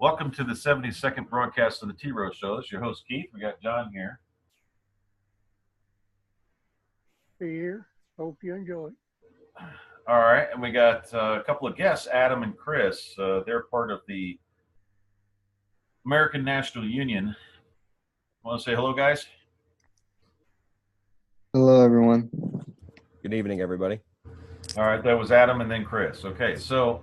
Welcome to the 72nd broadcast of the T-ROH show. This is your host, Keith. We got John here. Be here. Hope you enjoy. All right, and we got a couple of guests, Adam and Chris. They're part of the American National Union. Want to say hello, guys? Hello, everyone. Good evening, everybody. All right, that was Adam and then Chris. Okay, so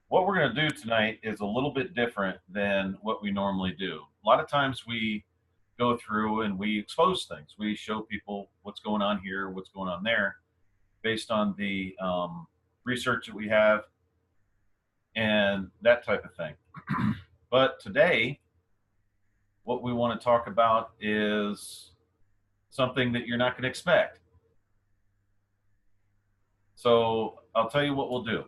what we're going to do tonight is a little bit different than what we normally do. A lot of times we go through and we expose things. We show people what's going on here, what's going on there, based on the research that we have and that type of thing. But today, what we want to talk about is something that you're not going to expect. So I'll tell you what we'll do.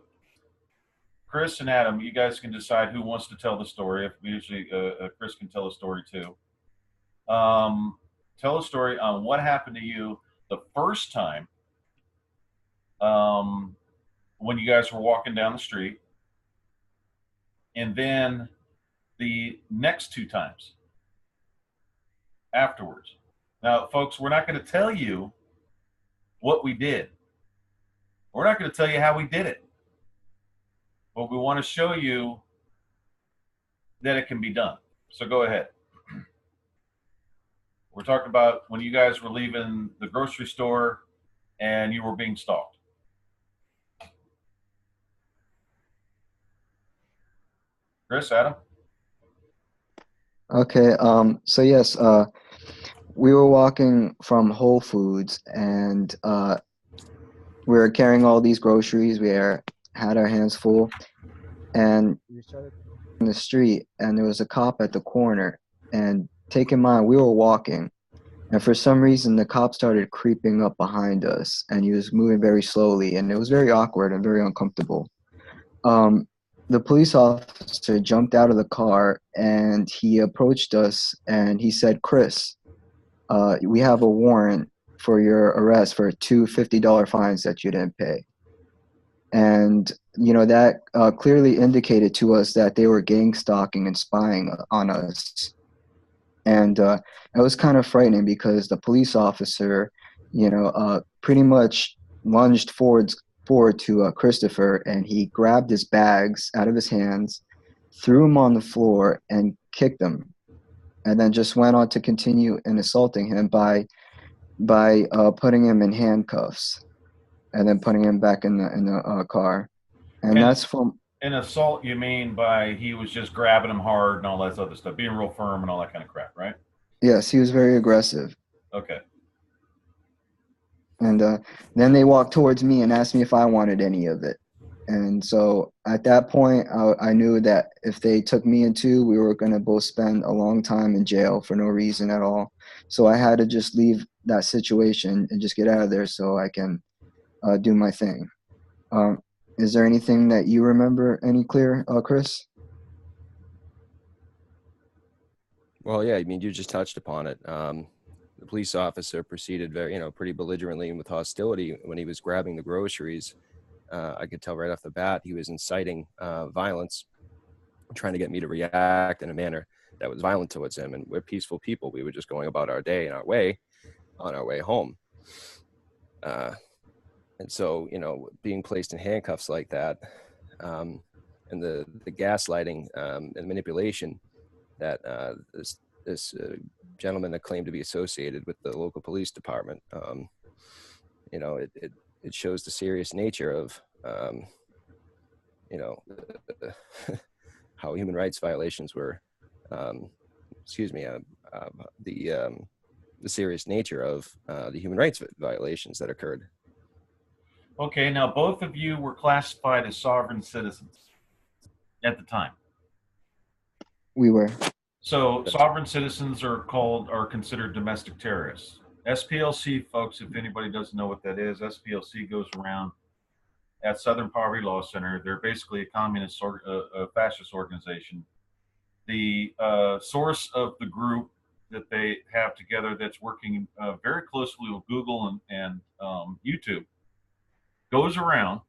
Chris and Adam, you guys can decide who wants to tell the story. If usually Chris can tell a story too. Tell a story on what happened to you the first time when you guys were walking down the street, and then the next two times afterwards. Now, folks, we're not going to tell you what we did. We're not going to tell you how we did it. But we want to show you that it can be done. So go ahead. We're talking about when you guys were leaving the grocery store and you were being stalked. Chris, Adam? Okay, so yes, we were walking from Whole Foods and we were carrying all these groceries. Had our hands full, and we started in the street, and there was a cop at the corner. And take in mind, we were walking, and for some reason, the cop started creeping up behind us, and he was moving very slowly, and it was very awkward and very uncomfortable. The police officer jumped out of the car, and he approached us, and he said, "Chris, we have a warrant for your arrest for two $50 fines that you didn't pay." And, that clearly indicated to us that they were gang stalking and spying on us. And it was kind of frightening because the police officer, pretty much lunged forward to Christopher, and he grabbed his bags out of his hands, threw him on the floor, and kicked him. And then just went on to continue and assaulting him by putting him in handcuffs, and then putting him back in the car. And that's from an assault. You mean by he was just grabbing him hard and all that other stuff, being real firm and all that kind of crap, right? Yes, he was very aggressive. Okay. And then they walked towards me and asked me if I wanted any of it. And so at that point, I knew that if they took me in too, we were going to both spend a long time in jail for no reason at all. So I had to just leave that situation and just get out of there so I can do my thing. Is there anything that you remember any clear, Chris? Well, yeah, I mean, you just touched upon it. The police officer proceeded pretty belligerently and with hostility when he was grabbing the groceries. I could tell right off the bat he was inciting violence, trying to get me to react in a manner that was violent towards him. And we're peaceful people. We were just going about our day and on our way home. And so, being placed in handcuffs like that, and the gaslighting and manipulation that this gentleman that claimed to be associated with the local police department, it shows the serious nature of, how human rights violations were, the serious nature of the human rights violations that occurred. Okay, now both of you were classified as sovereign citizens at the time. We were. So sovereign citizens are considered domestic terrorists. SPLC, folks, if anybody doesn't know what that is, SPLC goes around at Southern Poverty Law Center. They're basically a communist or a fascist organization. The source of the group that they have together that's working very closely with Google and YouTube goes around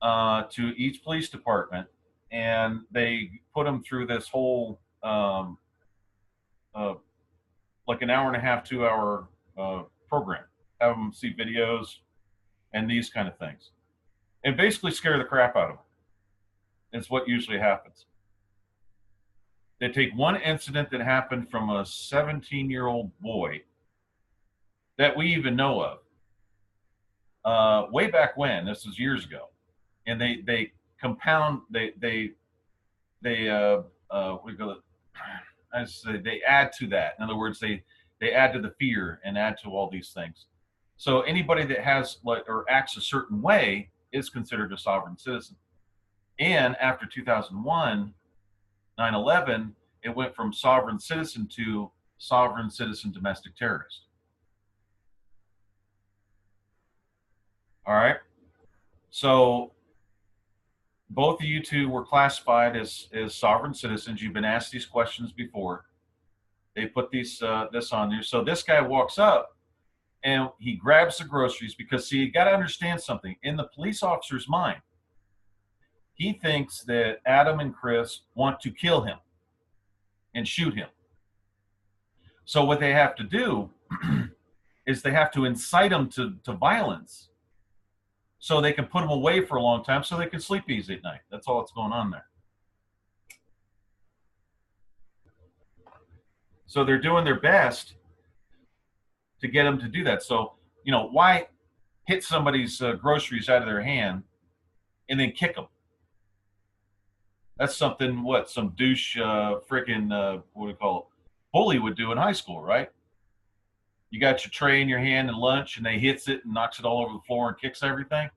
to each police department and they put them through this whole like an hour and a half, 2 hour program. Have them see videos and these kind of things, and basically scare the crap out of them. It's what usually happens. They take one incident that happened from a 17-year-old boy that we even know of, way back when. This was years ago, and they compound we go. I say they add to that. In other words, they add to the fear and add to all these things. So anybody that has like or acts a certain way is considered a sovereign citizen. And after 2001, 9/11, it went from sovereign citizen to sovereign citizen domestic terrorist. All right. So both of you two were classified as sovereign citizens. You've been asked these questions before. They put this on you. So this guy walks up and he grabs the groceries because, see, you got to understand something. In the police officer's mind, he thinks that Adam and Chris want to kill him and shoot him. So what they have to do is they have to incite him to violence so they can put him away for a long time so they can sleep easy at night. That's all that's going on there. So they're doing their best to get him to do that. So, you know, why hit somebody's groceries out of their hand and then kick them? That's something what some douche freaking what do we call it, bully would do in high school, right? You got your tray in your hand and lunch, and they hits it and knocks it all over the floor and kicks everything,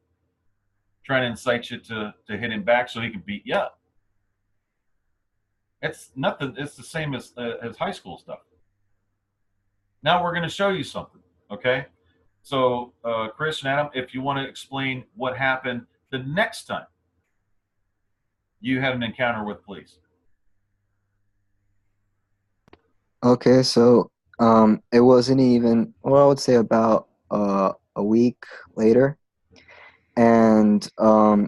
trying to incite you to hit him back so he can beat you up. It's nothing. It's the same as high school stuff. Now we're going to show you something, okay? So, Chris and Adam, if you want to explain what happened the next time you had an encounter with police. Okay, so it wasn't even, well, I would say about a week later, and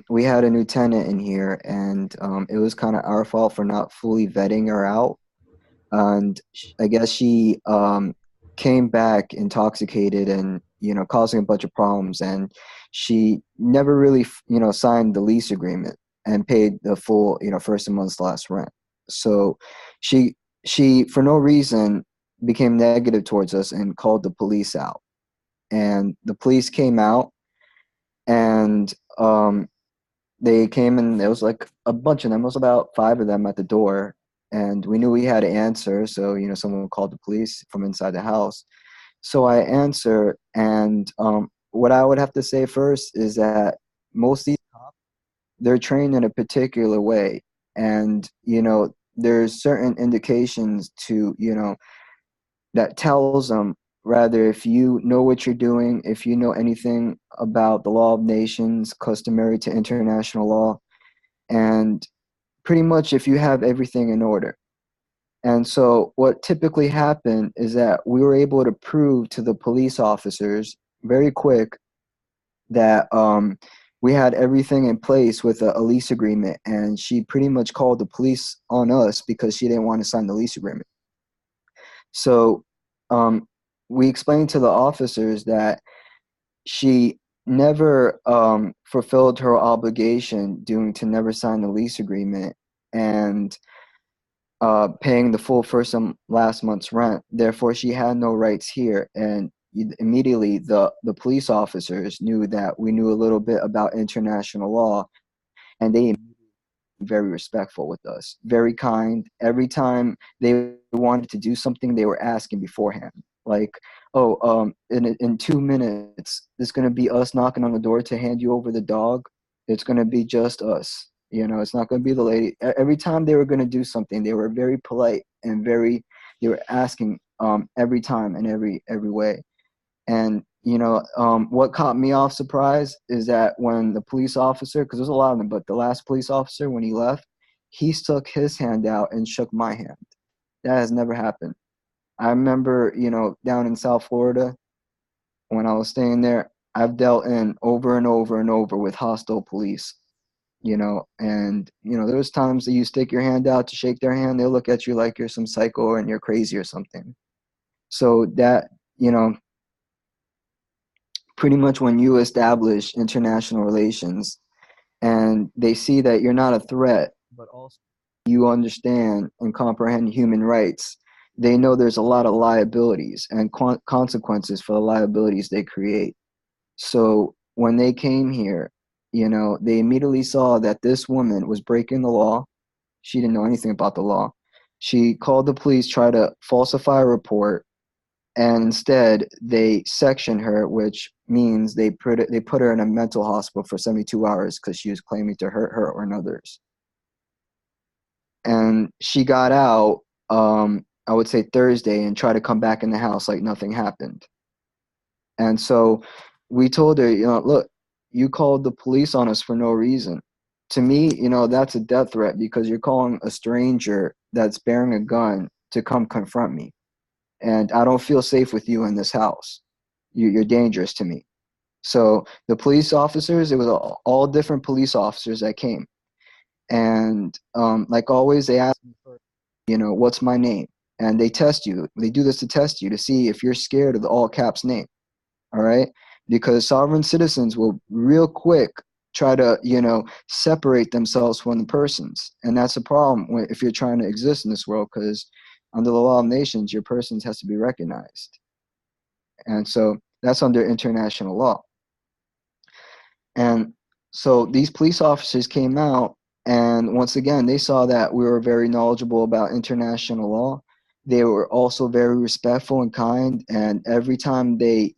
we had a new tenant in here, and it was kind of our fault for not fully vetting her out, and I guess she came back intoxicated and, you know, causing a bunch of problems, and she never really, you know, signed the lease agreement and paid the full, you know, first month's last rent. So she for no reason became negative towards us and called the police out, and the police came out, and they came, and there was like a bunch of them. It was about 5 of them at the door, and we knew we had to answer, so, you know, someone called the police from inside the house. So I answer, and what I would have to say first is that most of these cops, they're trained in a particular way, and, you know, there's certain indications to, you know, that tells them, rather, if you know what you're doing, if you know anything about the law of nations, customary to international law, and pretty much if you have everything in order. And so what typically happened is that we were able to prove to the police officers very quick that we had everything in place with a lease agreement, and she pretty much called the police on us because she didn't want to sign the lease agreement. So we explained to the officers that she never fulfilled her obligation due to never sign the lease agreement and paying the full first and last month's rent. Therefore, she had no rights here. And immediately the police officers knew that we knew a little bit about international law, and they very respectful with us, very kind. Every time they wanted to do something, they were asking beforehand, like, oh, in 2 minutes, it's going to be us knocking on the door to hand you over the dog. It's going to be just us. You know, it's not going to be the lady. Every time they were going to do something, they were very polite and they were asking every time in every way. And, you know, what caught me off surprise is that when the police officer, because there's a lot of them, but the last police officer, when he left, he stuck his hand out and shook my hand. That has never happened. I remember, you know, down in South Florida, when I was staying there, I've dealt in over and over and over with hostile police. And there was times that you stick your hand out to shake their hand, they'll look at you like you're some psycho and you're crazy or something. So that, pretty much when you establish international relations and they see that you're not a threat, but also you understand and comprehend human rights, they know there's a lot of liabilities and consequences for the liabilities they create. So when they came here, they immediately saw that this woman was breaking the law. She didn't know anything about the law. She called the police, tried to falsify a report, and instead they sectioned her, which means they put her in a mental hospital for 72 hours because she was claiming to hurt her or others. And she got out, I would say Thursday, and tried to come back in the house like nothing happened. And so we told her, look, you called the police on us for no reason. To me, that's a death threat because you're calling a stranger that's bearing a gun to come confront me. And I don't feel safe with you in this house. You're dangerous to me. So the police officers, it was all different police officers that came. And like always, they asked me first, what's my name? And they test you. They do this to test you to see if you're scared of the all caps name. All right? Because sovereign citizens will real quick try to, separate themselves from the persons. And that's a problem if you're trying to exist in this world, because under the law of nations, your persons has to be recognized. And so that's under international law. And so these police officers came out, and once again, they saw that we were very knowledgeable about international law. They were also very respectful and kind, and every time they,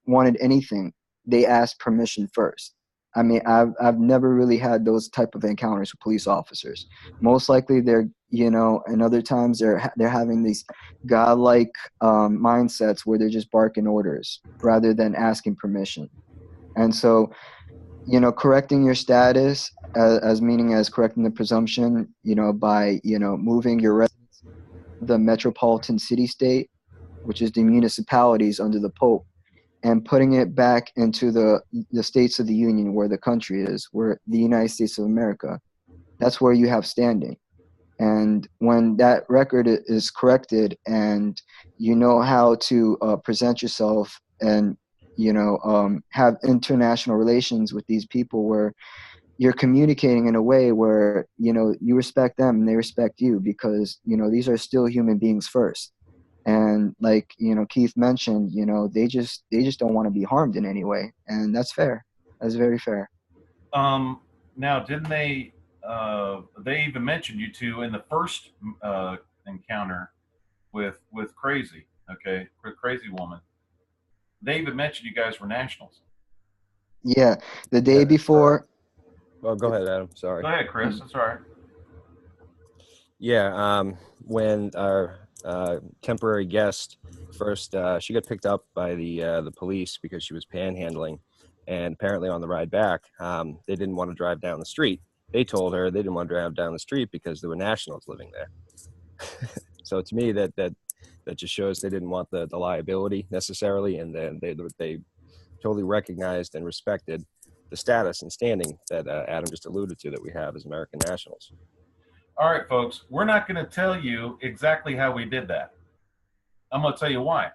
wanted anything, they asked permission first. I mean, I've never really had those type of encounters with police officers. Most likely, they're, and other times they're having these godlike mindsets where they're just barking orders rather than asking permission. And so, correcting your status as meaning as correcting the presumption, by, moving your residence, the metropolitan city state, which is the municipalities under the Pope, and putting it back into the states of the Union where the country is, where the United States of America, that's where you have standing. And when that record is corrected and you know how to present yourself and have international relations with these people where you're communicating in a way where you respect them and they respect you, because these are still human beings first. And like Keith mentioned, they just don't want to be harmed in any way, and that's fair. That's very fair. Now, didn't they even mentioned you two in the first encounter with Crazy, okay, Crazy Woman. They even mentioned you guys were nationals. Yeah, the day before. Well, go ahead, Adam. Sorry. Go ahead, Chris. That's all right. Yeah, when our temporary guest first, she got picked up by the police because she was panhandling, and apparently on the ride back, they didn't want to drive down the street. They told her they didn't want to drive down the street because there were nationals living there. So to me, that just shows they didn't want the liability necessarily, and then they totally recognized and respected the status and standing that Adam just alluded to that we have as American nationals. All right, folks, we're not going to tell you exactly how we did that. I'm going to tell you why.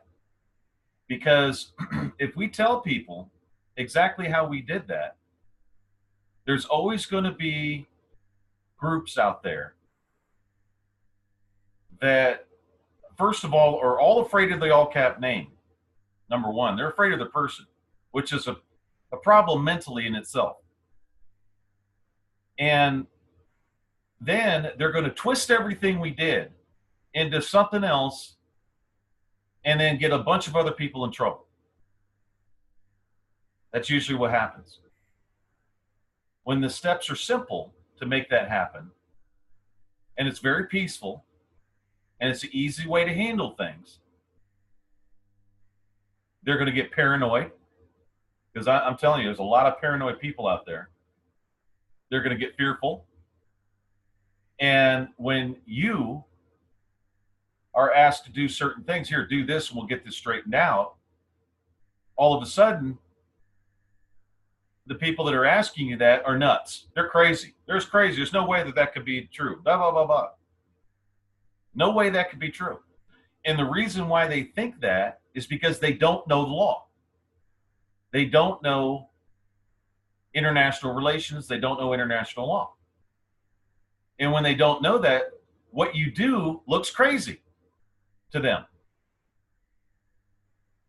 Because if we tell people exactly how we did that, there's always going to be groups out there that, first of all, are all afraid of the all cap name. Number one, they're afraid of the person, which is a problem mentally in itself. And then they're going to twist everything we did into something else and then get a bunch of other people in trouble. That's usually what happens. When the steps are simple to make that happen, and it's very peaceful, and it's an easy way to handle things, they're going to get paranoid, because I'm telling you, there's a lot of paranoid people out there. They're going to get fearful. And when you are asked to do certain things, here, do this, and we'll get this straightened out, all of a sudden, the people that are asking you that are nuts. They're crazy. They're crazy. There's no way that that could be true. Blah, blah, blah, blah. No way that could be true. And the reason why they think that is because they don't know the law. They don't know international relations. They don't know international law. And when they don't know that, what you do looks crazy to them.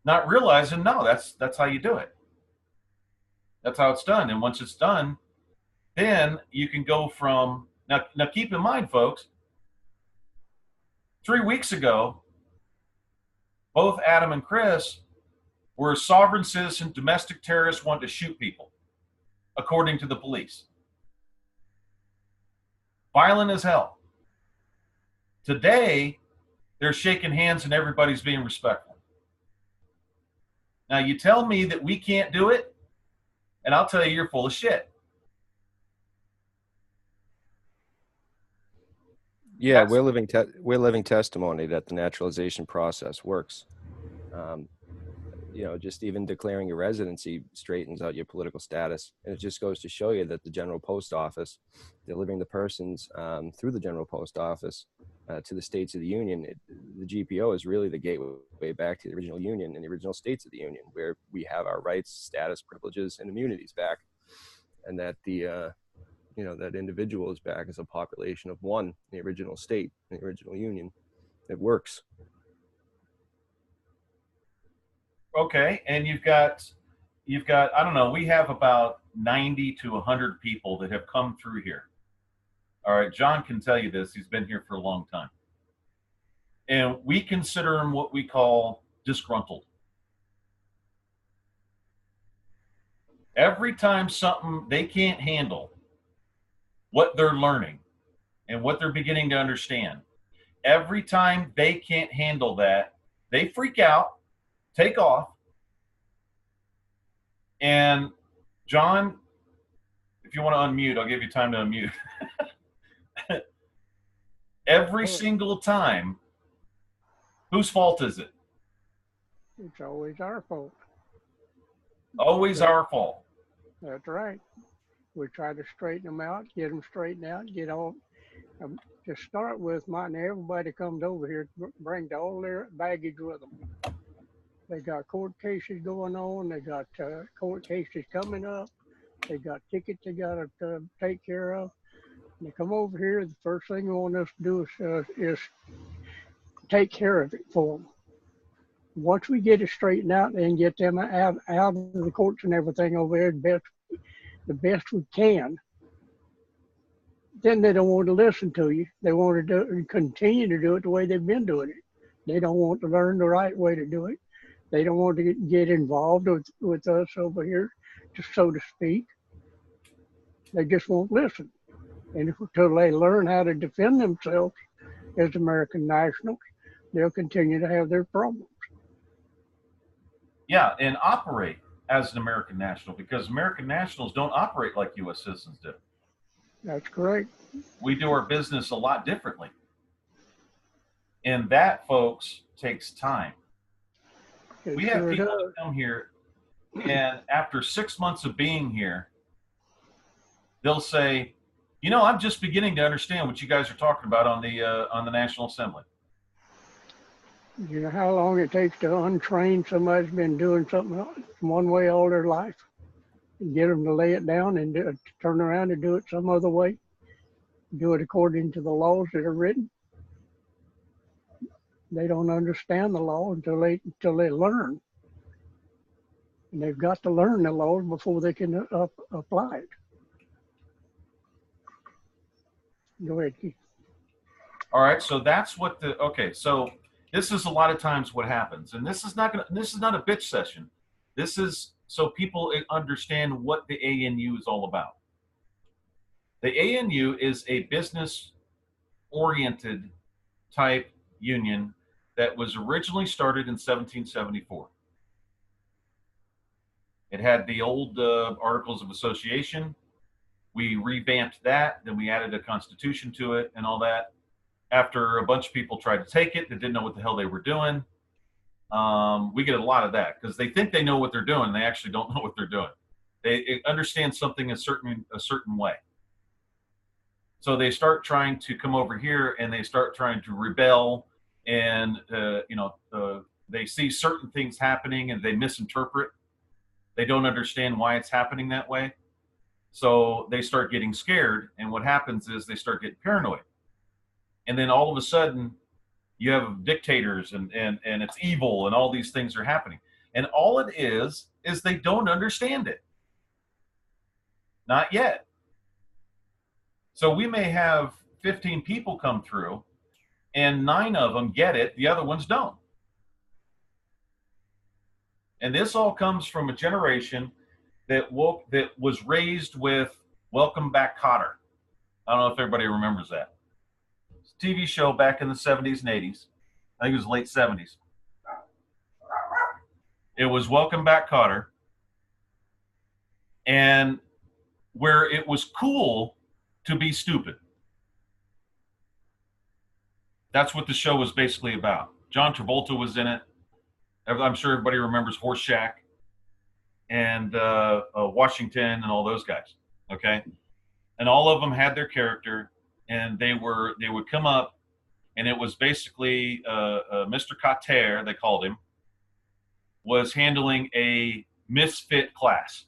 Not realizing, no, that's how you do it. That's how it's done. And once it's done, then you can go from, now keep in mind, folks, 3 weeks ago, both Adam and Chris were sovereign citizen domestic terrorists wanting to shoot people, according to the police. Violent as hell. Today, they're shaking hands and everybody's being respectful. Now, you tell me that we can't do it, and I'll tell you you're full of shit. Yeah, we're living testimony that the naturalization process works. You know, just even declaring your residency straightens out your political status, and it just goes to show you that the General Post Office, delivering the persons through the General Post Office to the states of the Union, the GPO is really the gateway back to the original Union and the original states of the Union, where we have our rights, status, privileges, and immunities back, and that the you know, that individual is back as a population of one in the original state, in the original Union. It works. Okay, and you've got I don't know, we have about 90 to 100 people that have come through here. All right, John can tell you this. He's been here for a long time. And we consider them what we call disgruntled. Every time something they can't handle, what they're learning and what they're beginning to understand, every time they can't handle that, they freak out, take off. And John, if you want to unmute, I'll give you time to unmute. Every single time, whose fault is it? It's always our fault. Always our fault. That's right. We try to straighten them out, get them straightened out, get all. To start with, not everybody comes over here to bring all their baggage with them. They got court cases going on. They got court cases coming up. They got tickets they got to take care of. And they come over here. The first thing they want us to do is take care of it for them. Once we get it straightened out and get them out of the courts and everything over there the best we can, then they don't want to listen to you. They want to do and continue to do it the way they've been doing it. They don't want to learn the right way to do it. They don't want to get involved with us over here, just so to speak. They just won't listen. And until they learn how to defend themselves as American nationals, they'll continue to have their problems. Yeah, and operate as an American national, because American nationals don't operate like U.S. citizens do. That's correct. We do our business a lot differently. And that, folks, takes time. We have people that come here, and after 6 months of being here, they'll say, you know, I'm just beginning to understand what you guys are talking about on the National Assembly. You know how long it takes to untrain somebody who's been doing something one way all their life? And get them to lay it down and turn around and do it some other way? Do it according to the laws that are written? They don't understand the law until they learn. And they've got to learn the laws before they can apply it. Go ahead, Keith. All right, so that's what so this is a lot of times what happens. And this is not a bitch session. This is so people understand what the ANU is all about. The ANU is a business-oriented type union that was originally started in 1774. It had the old Articles of Association. We revamped that, then we added a constitution to it and all that. After a bunch of people tried to take it, they didn't know what the hell they were doing. We get a lot of that because they think they know what they're doing. They actually don't know what they're doing. They understand something a certain way. So they start trying to come over here and they start trying to rebel, and they see certain things happening and they misinterpret. They don't understand why it's happening that way. So they start getting scared, and what happens is they start getting paranoid. And then all of a sudden, you have dictators and it's evil, and all these things are happening. And all it is they don't understand it. Not yet. So we may have 15 people come through, and 9 of them get it, the other ones don't. And this all comes from a generation that was raised with Welcome Back, Kotter. I don't know if everybody remembers that. It's a TV show back in the 70s and 80s. I think it was late 70s. It was Welcome Back, Kotter. And where it was cool to be stupid. That's what the show was basically about. John Travolta was in it. I'm sure everybody remembers Horse Shack and Washington and all those guys. Okay, and all of them had their character, and they would come up, and it was basically Mr. Kotter, they called him, was handling a misfit class,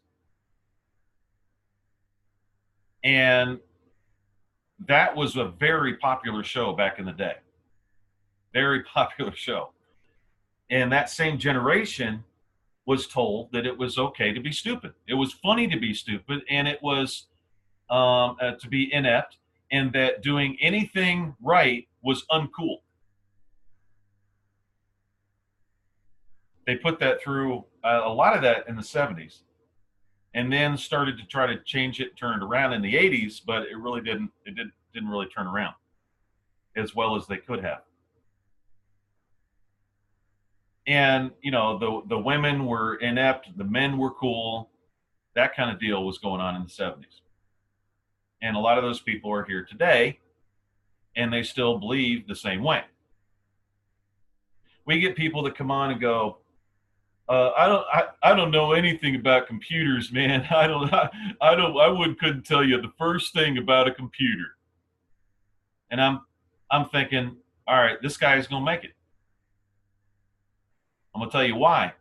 and that was a very popular show back in the day. Very popular show. And that same generation was told that it was okay to be stupid. It was funny to be stupid, and it was to be inept, and that doing anything right was uncool. They put that through a lot of that in the 70s, and then started to try to change it, turn it around in the 80s, but it really didn't. It didn't really turn around as well as they could have. And the women were inept, the men were cool. That kind of deal was going on in the 70s. And a lot of those people are here today, and they still believe the same way. We get people that come on and go, I don't know anything about computers, man. I couldn't tell you the first thing about a computer. And I'm thinking, all right, this guy is going to make it. I'm going to tell you why.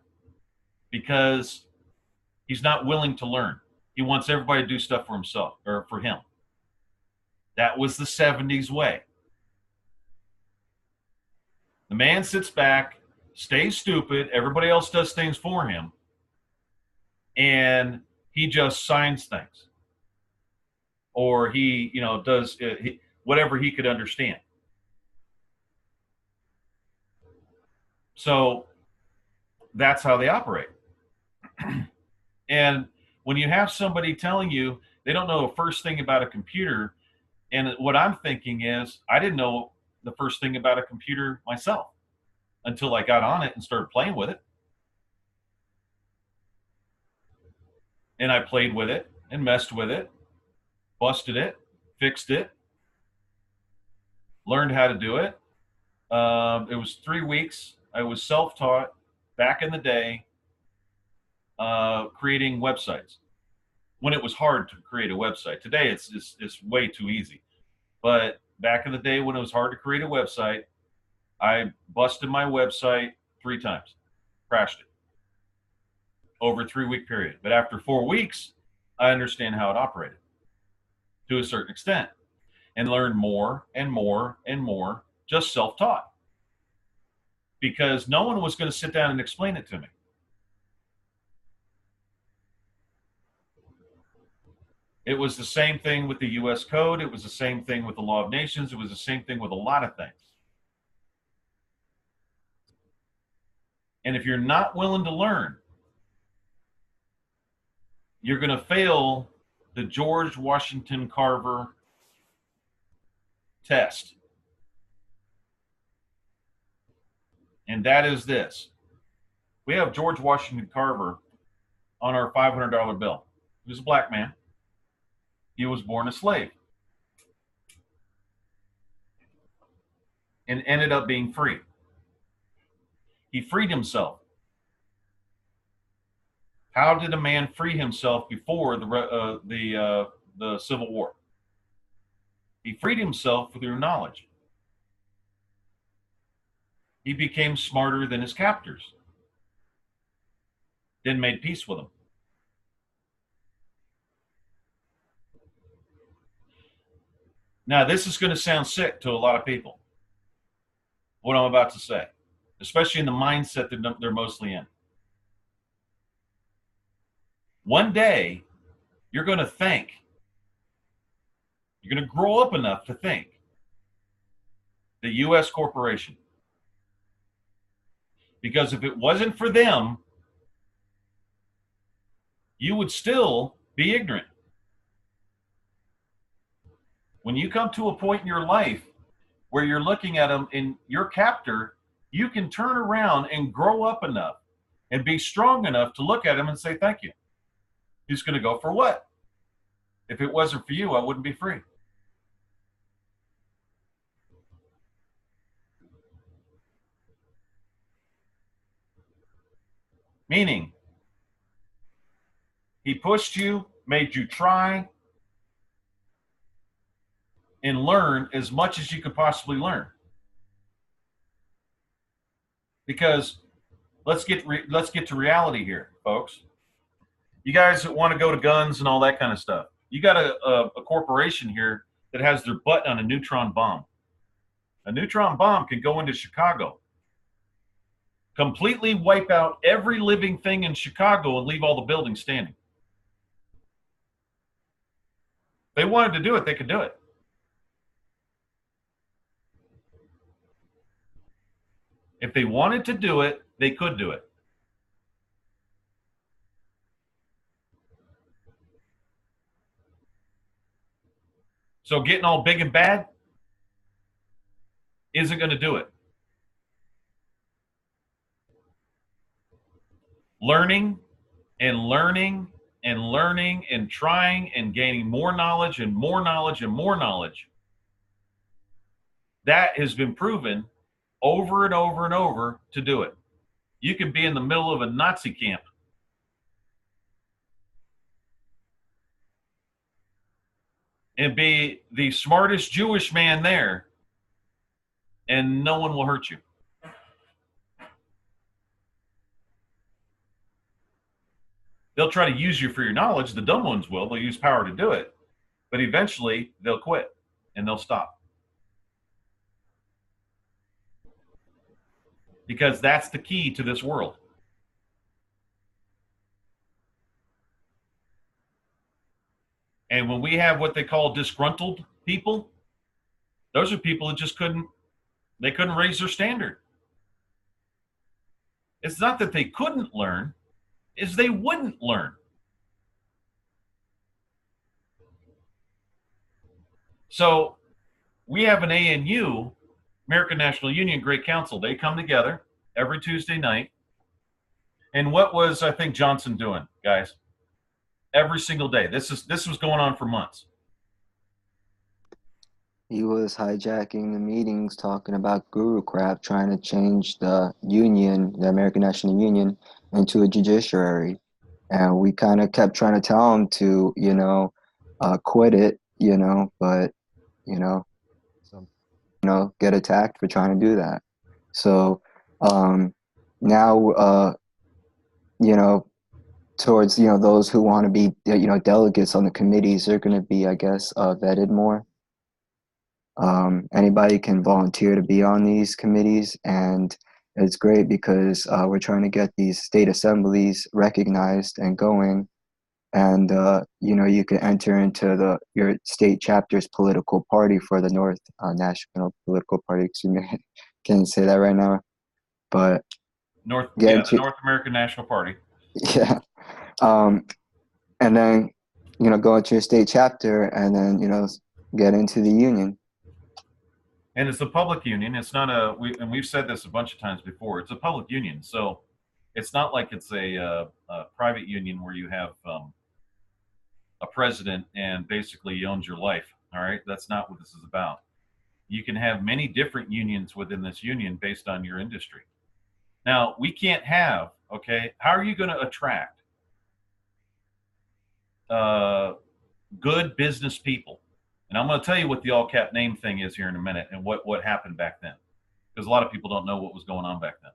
Because he's not willing to learn. He wants everybody to do stuff for himself or for him. That was the 70s way. The man sits back, stays stupid, everybody else does things for him, and he just signs things. Or he, does whatever he could understand. So that's how they operate. And when you have somebody telling you they don't know the first thing about a computer, and what I'm thinking is, I didn't know the first thing about a computer myself until I got on it and started playing with it. And I played with it and messed with it, busted it, fixed it, learned how to do it. It was 3 weeks. I was self-taught back in the day, creating websites when it was hard to create a website. Today it's way too easy. But back in the day when it was hard to create a website, I busted my website 3 times, crashed it over a 3-week period. But after 4 weeks, I understand how it operated to a certain extent and learned more and more and more, just self-taught, because no one was going to sit down and explain it to me. It was the same thing with the U.S. Code. It was the same thing with the Law of Nations. It was the same thing with a lot of things. And if you're not willing to learn, you're going to fail the George Washington Carver test. And that is this. We have George Washington Carver on our $500 bill. He was a black man. He was born a slave and ended up being free. He freed himself. How did a man free himself before the Civil War? He freed himself through knowledge. He became smarter than his captors, then made peace with them. Now, this is going to sound sick to a lot of people, what I'm about to say, especially in the mindset that they're mostly in. One day, you're going to think, you're going to grow up enough to think the U.S. corporation. Because if it wasn't for them, you would still be ignorant. When you come to a point in your life where you're looking at them in your captor, you can turn around and grow up enough and be strong enough to look at him and say, thank you. He's going to go, for what? If it wasn't for you, I wouldn't be free. Meaning, he pushed you, made you try and learn as much as you could possibly learn. Because let's get to reality here, folks. You guys that want to go to guns and all that kind of stuff, you got a corporation here that has their butt on a neutron bomb. A neutron bomb can go into Chicago, completely wipe out every living thing in Chicago and leave all the buildings standing. If they wanted to do it, they could do it. If they wanted to do it, they could do it. So getting all big and bad isn't going to do it. Learning and learning and learning and trying and gaining more knowledge and more knowledge and more knowledge, that has been proven over and over and over to do it. You could be in the middle of a Nazi camp and be the smartest Jewish man there, and no one will hurt you. They'll try to use you for your knowledge. The dumb ones will. They'll use power to do it. But eventually, they'll quit, and they'll stop. Because that's the key to this world. And when we have what they call disgruntled people, those are people that just couldn't raise their standard. It's not that they couldn't learn, it's they wouldn't learn. So we have an ANU, American National Union Great Council. They come together every Tuesday night. And what was, I think, Johnson doing, guys? Every single day. This was going on for months. He was hijacking the meetings, talking about guru crap, trying to change the union, the American National Union, into a judiciary. And we kind of kept trying to tell him to, quit it, but, get attacked for trying to do that. So now, towards, those who want to be, delegates on the committees, they're going to be, I guess, vetted more. Anybody can volunteer to be on these committees, and it's great because we're trying to get these state assemblies recognized and going, and you can enter into your state chapter's political party for the North National Political Party. Excuse me, can't say that right now, but the North American National Party. Yeah, and then go into your state chapter, and then get into the union. And it's a public union. It's not we've said this a bunch of times before. It's a public union, so it's not like it's a private union where you have a president and basically he owns your life. All right, that's not what this is about. You can have many different unions within this union based on your industry. Now, we can't have, okay, how are you going to attract good business people. And I'm going to tell you what the all cap name thing is here in a minute and what happened back then, because a lot of people don't know what was going on back then.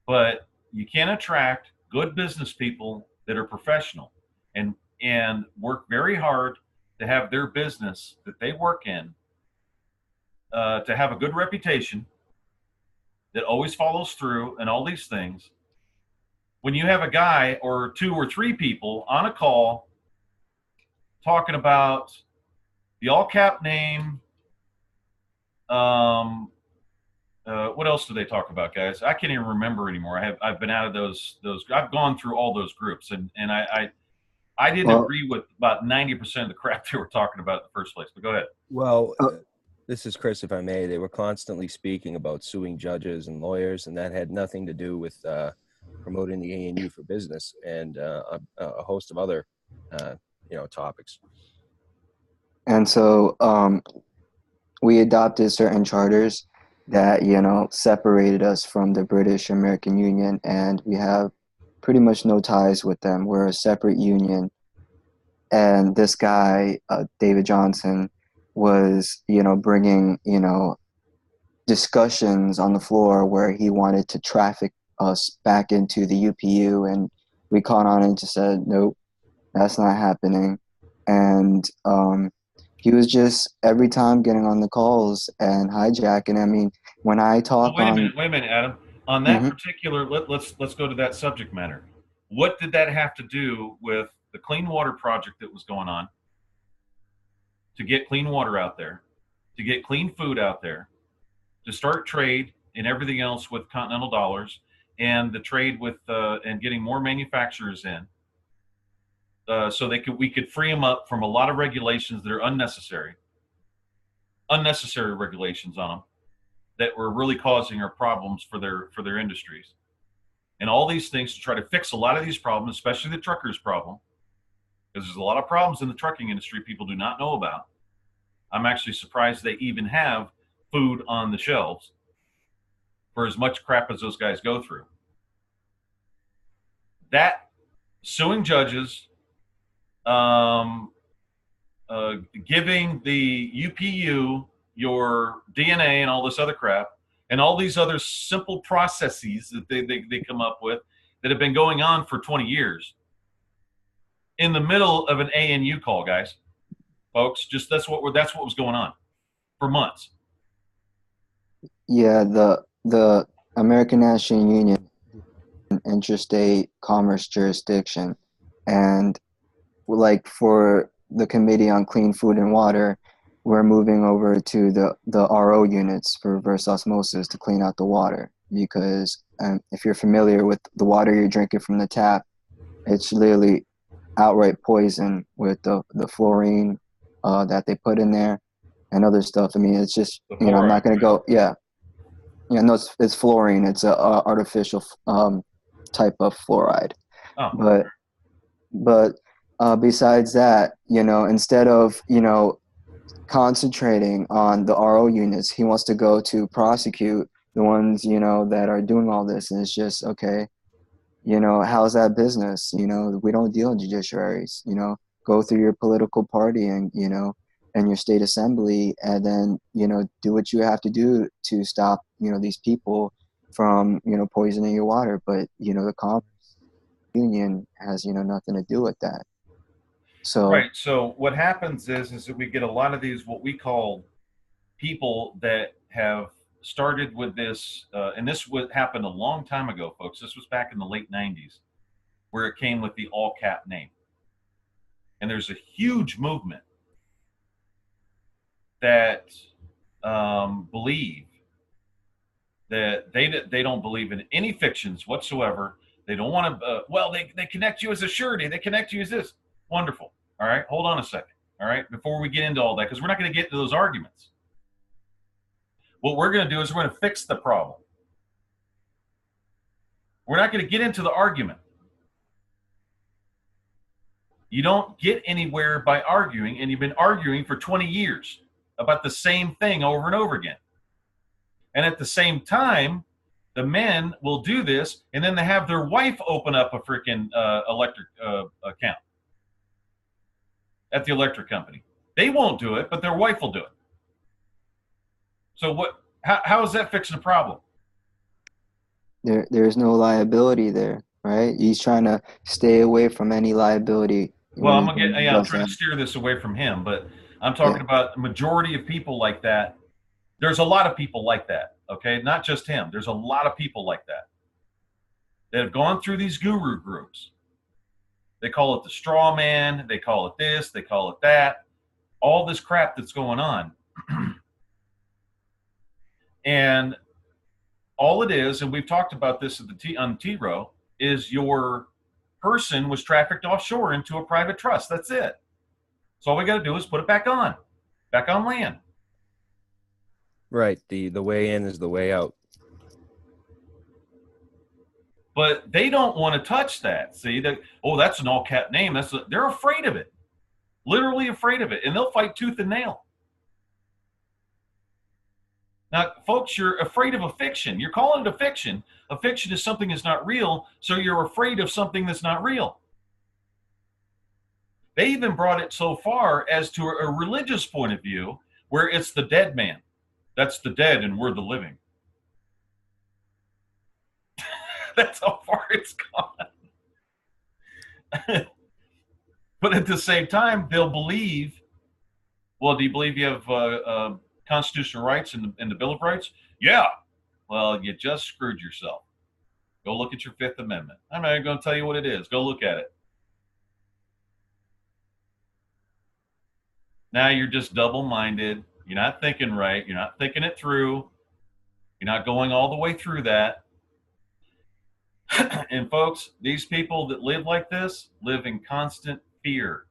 But you can attract good business people that are professional and work very hard to have their business that they work in to have a good reputation that always follows through and all these things. When you have a guy or two or three people on a call talking about the all cap name, what else do they talk about, guys? I can't even remember anymore. I've been out of those I've gone through all those groups, and I didn't agree with about 90% of the crap they were talking about in the first place. But go ahead. Well, this is Chris, if I may. They were constantly speaking about suing judges and lawyers, and that had nothing to do with promoting the ANU for business and a host of other, topics. And so we adopted certain charters that, separated us from the British American Union, and we have pretty much no ties with them. We're a separate union. And this guy, David Johnson, was, bringing, discussions on the floor where he wanted to traffic us back into the UPU, and we caught on and just said, nope, that's not happening. And he was just every time getting on the calls and hijacking. I mean, when I talk wait a minute, Adam. On that particular, let's go to that subject matter. What did that have to do with the clean water project that was going on to get clean water out there, to get clean food out there, to start trade and everything else with continental dollars, and the trade with and getting more manufacturers in, so we could free them up from a lot of regulations that are unnecessary regulations on them that were really causing our problems for their industries, and all these things to try to fix a lot of these problems, especially the truckers' problem, because there's a lot of problems in the trucking industry people do not know about. I'm actually surprised they even have food on the shelves for as much crap as those guys go through. That suing judges, giving the UPU your DNA and all this other crap, and all these other simple processes that they come up with that have been going on for 20 years in the middle of an ANU call, guys, folks. Just that's what was going on for months. Yeah, the American National Union, interstate commerce jurisdiction, and like for the Committee on Clean Food and Water, we're moving over to the RO units for reverse osmosis to clean out the water, because if you're familiar with the water you're drinking from the tap, it's literally outright poison with the fluorine that they put in there and other stuff. I mean, it's just, I'm not going to go, no, it's fluorine. It's a artificial type of fluoride. Oh. But besides that, instead of, concentrating on the RO units, he wants to go to prosecute the ones, that are doing all this. And it's just, okay, how's that business? We don't deal in judiciaries, go through your political party and, and your state assembly, and then, do what you have to do to stop, these people from, poisoning your water. But, the Commerce Union has, nothing to do with that. So, right. So what happens is that we get a lot of these, what we call people that have started with this, and this happened a long time ago, folks. This was back in the late 90s, where it came with the all cap name. And there's a huge movement that believe that they don't believe in any fictions whatsoever. They don't want to, they connect you as a surety. They connect you as this. Wonderful. All right. Hold on a second. All right. Before we get into all that, because we're not going to get into those arguments. What we're going to do is we're going to fix the problem. We're not going to get into the argument. You don't get anywhere by arguing, and you've been arguing for 20 years about the same thing over and over again. And at the same time, the men will do this, and then they have their wife open up a freaking electric account. at the electric company. They won't do it, but their wife will do it. So what? How is that fixing the problem? There's no liability there, right? He's trying to stay away from any liability Well, when I'm he gonna get. Yeah, I'm does trying to that. steer this away from him, but I'm Yeah. talking about the majority of people like that. There's a lot of people like that. Okay, not just him. There's a lot of people like that that have gone through these guru groups. They call it the straw man. They call it this. They call it that. All this crap that's going on, and all it is, and we've talked about this at the on T-ROH, is your person was trafficked offshore into a private trust. That's it. So all we got to do is put it back on land. Right. The way in is the way out. But they don't want to touch that. See that? Oh, that's an all cap name. They're afraid of it, literally afraid of it, and they'll fight tooth and nail. Now, folks, you're afraid of a fiction. You're calling it a fiction. A fiction is something that's not real, so you're afraid of something that's not real. They even brought it so far as to a religious point of view, where it's the dead man. That's the dead, and we're the living. That's how far it's gone. But at the same time, they'll believe. Well, do you believe you have constitutional rights in the Bill of Rights? Yeah. Well, you just screwed yourself. Go look at your Fifth Amendment. I'm not even going to tell you what it is. Go look at it. Now you're just double-minded. You're not thinking right. You're not thinking it through. You're not going all the way through that. And folks, these people that live like this live in constant fear.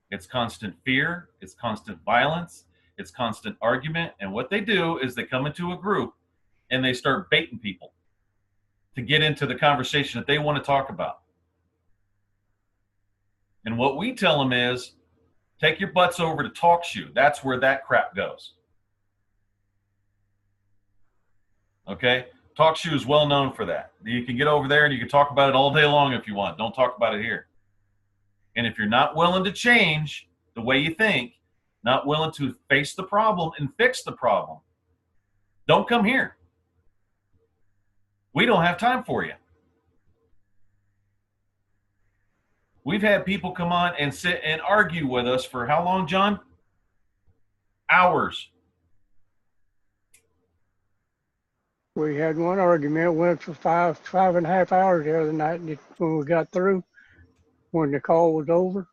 It's constant fear. It's constant violence. It's constant argument. And what they do is they come into a group and they start baiting people to get into the conversation that they want to talk about. And what we tell them is, take your butts over to TalkShoe. That's where that crap goes. Okay? TalkShoe is well known for that. You can get over there and you can talk about it all day long if you want. Don't talk about it here. And if you're not willing to change the way you think, not willing to face the problem and fix the problem, don't come here. We don't have time for you. We've had people come on and sit and argue with us for how long, John? Hours. We had one argument, went for five and a half hours the other night. And when we got through, when the call was over,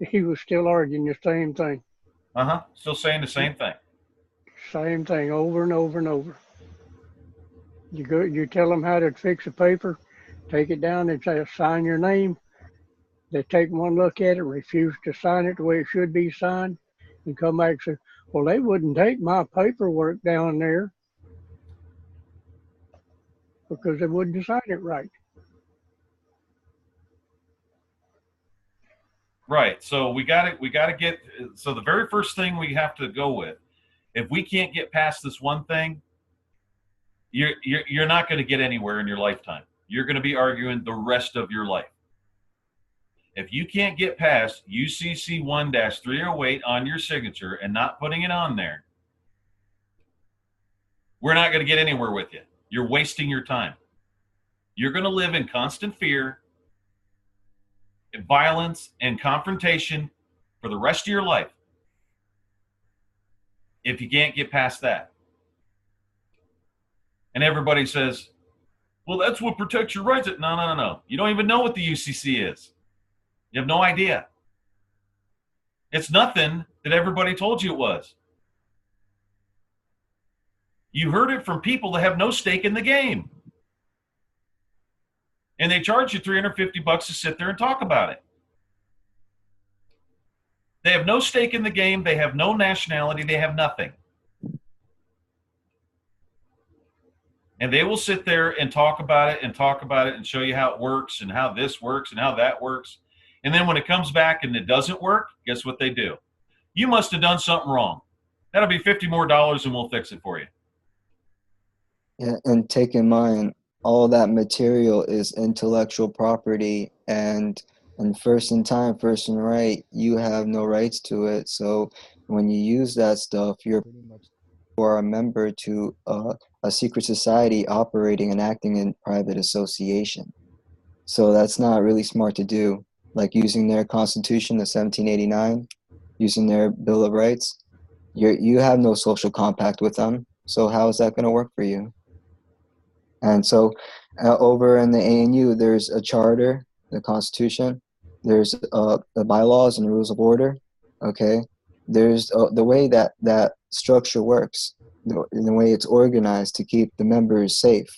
he was still arguing the same thing. Still saying the same thing. Same thing over and over and over. You tell them how to fix a paper, take it down and say, sign your name. They take one look at it, refuse to sign it the way it should be signed, and come back and say, well, they wouldn't take my paperwork down there because they wouldn't sign it right. Right. So we got to get. So the very first thing we have to go with, if we can't get past this one thing, you're not going to get anywhere in your lifetime. You're going to be arguing the rest of your life. If you can't get past UCC 1-308 on your signature and not putting it on there, we're not going to get anywhere with you. You're wasting your time. You're going to live in constant fear, violence, and confrontation for the rest of your life if you can't get past that. And everybody says, well, that's what protects your rights. No. You don't even know what the UCC is. You have no idea. It's nothing that everybody told you it was. You heard it from people that have no stake in the game. And they charge you $350 to sit there and talk about it. They have no stake in the game. They have no nationality. They have nothing. And they will sit there and talk about it and show you how it works and how this works and how that works. And then when it comes back and it doesn't work, guess what they do? You must have done something wrong. That'll be $50 more and we'll fix it for you. Yeah, and take in mind, all that material is intellectual property, and And first in time, first in right, you have no rights to it. So when you use that stuff, you're pretty much you are a member to a secret society operating and acting in private association. So that's not really smart to do. Like using their Constitution of 1789, using their Bill of Rights, you have no social compact with them. So how is that going to work for you? And so over in the ANU, there's a charter, the Constitution, there's the bylaws and the rules of order. Okay, there's the way that that structure works, the way it's organized to keep the members safe.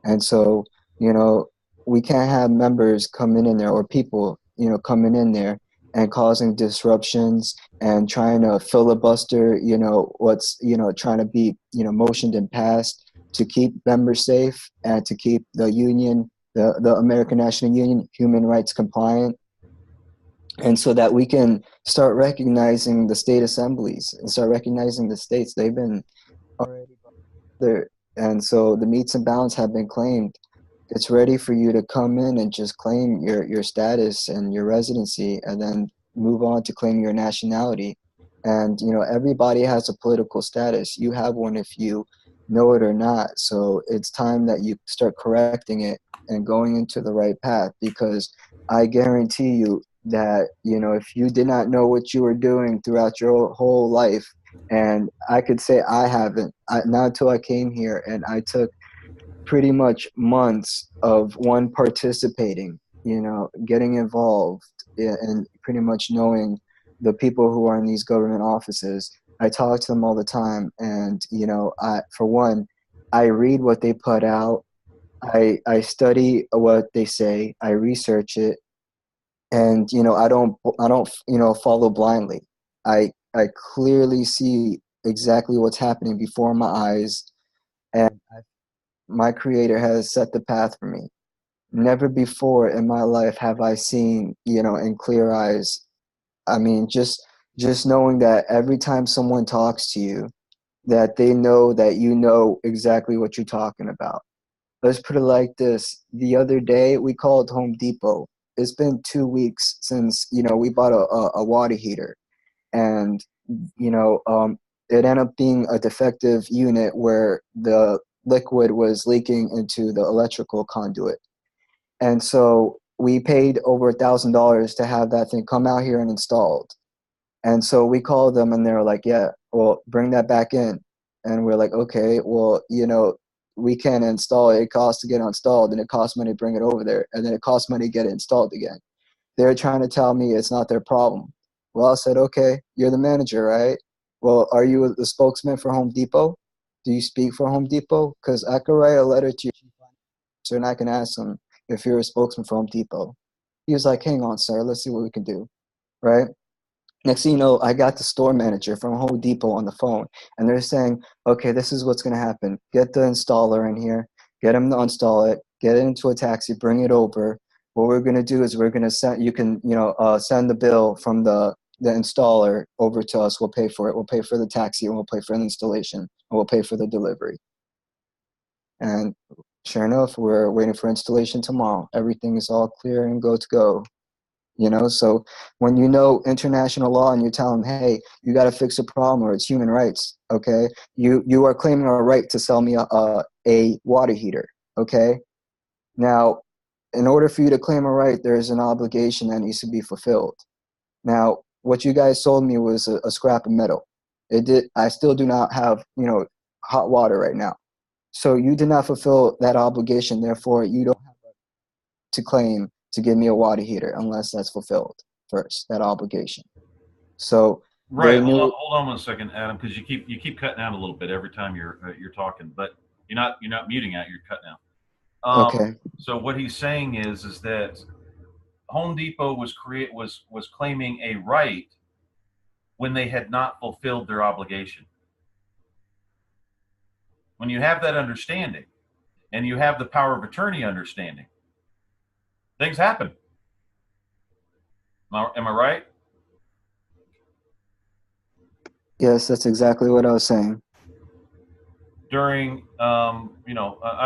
And so, you know, we can't have members coming in there or people, you know, coming in there and causing disruptions and trying to filibuster, you know, what's, you know, trying to be, you know, motioned and passed to keep members safe and to keep the union, the American National Union, human rights compliant. And so that we can start recognizing the state assemblies and start recognizing the states. They've been already there. And so the meets and bounds have been claimed. It's ready for you to come in and just claim your status and your residency and then move on to claim your nationality. And, you know, everybody has a political status. You have one if you know it or not. So it's time that you start correcting it and going into the right path, because I guarantee you that, you know, if you did not know what you were doing throughout your whole life, and I could say I haven't, not until I came here, and I took pretty much months of one participating, you know, getting involved and pretty much knowing the people who are in these government offices. I talk to them all the time, and you know, for one, I read what they put out. I study what they say. I research it, and you know, I don't you know, follow blindly. I clearly see exactly what's happening before my eyes, and my creator has set the path for me. Never before in my life have I seen, you know, in clear eyes. I mean, just knowing that every time someone talks to you, that they know that you know exactly what you're talking about. Let's put it like this. The other day we called Home Depot. It's been 2 weeks since, you know, we bought a water heater, and you know, it ended up being a defective unit where the liquid was leaking into the electrical conduit. And so we paid over $1,000 to have that thing come out here and installed. And so we called them and they were like, yeah, well, bring that back in. And we're like, okay, well, you know, we can't install it. It costs to get it installed, and it costs money to bring it over there. And then it costs money to get it installed again. They're trying to tell me it's not their problem. Well, I said, okay, you're the manager, right? Well, are you the spokesman for Home Depot? Do you speak for Home Depot? Because I could write a letter to your chief officer and I can ask him if you're a spokesman for Home Depot. He was like, hang on, sir, let's see what we can do, right? Next thing you know, I got the store manager from Home Depot on the phone, and they're saying, okay, this is what's going to happen. Get the installer in here, get him to install it, get it into a taxi, bring it over. What we're going to do is we're going to send, you can, you know, send the bill from the installer over to us. We'll pay for it. We'll pay for the taxi, and we'll pay for the installation, and we'll pay for the delivery. And sure enough, we're waiting for installation tomorrow. Everything is all clear and go to go. You know, so when you know international law and you tell them, hey, you got to fix a problem or it's human rights, okay, you are claiming a right to sell me a water heater, okay. Now, in order for you to claim a right, there is an obligation that needs to be fulfilled. Now, what you guys sold me was a scrap of metal. I still do not have, you know, hot water right now. So you did not fulfill that obligation. Therefore, you don't have to claim to give me a water heater unless that's fulfilled first, that obligation. So Right. they knew. Hold on one second, Adam, because you keep cutting out a little bit every time you're talking, but you're not muting out. You're cutting out. Okay. So what he's saying is that Home Depot was claiming a right when they had not fulfilled their obligation. When you have that understanding, and you have the power of attorney understanding, things happen. Am I right? Yes, that's exactly what I was saying. During, I'm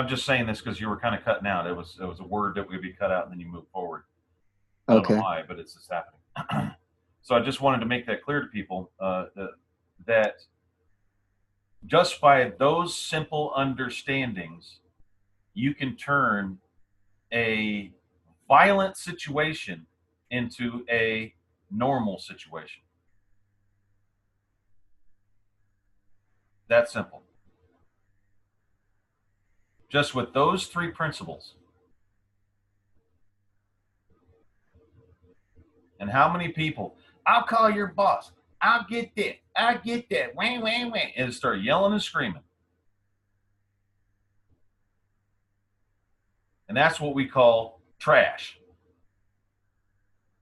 just saying this because you were kind of cutting out. It was a word that would be cut out, and then you move forward. I don't know Okay. why, but it's just happening. So I just wanted to make that clear to people, that just by those simple understandings, you can turn a violent situation into a normal situation. That simple. Just with those three principles. And how many people, I'll call your boss, I'll get that, I'll get that, wang, wang, wang, and start yelling and screaming. And that's what we call trash.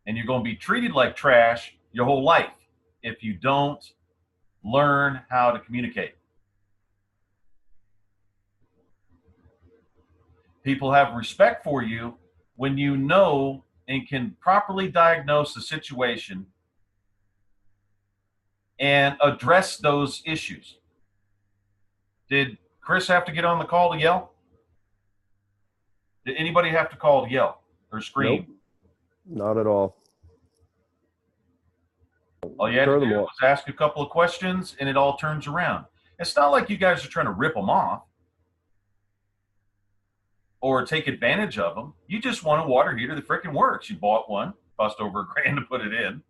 And you're going to be treated like trash your whole life if you don't learn how to communicate. People have respect for you when you know and can properly diagnose the situation and address those issues. Did Chris have to get on the call to yell? Did anybody have to call to yell or scream? Nope, not at all. All you had to do was ask a couple of questions and it all turns around. It's not like you guys are trying to rip them off or take advantage of them. You just want a water heater that freaking works. You bought one, cost over $1,000 to put it in,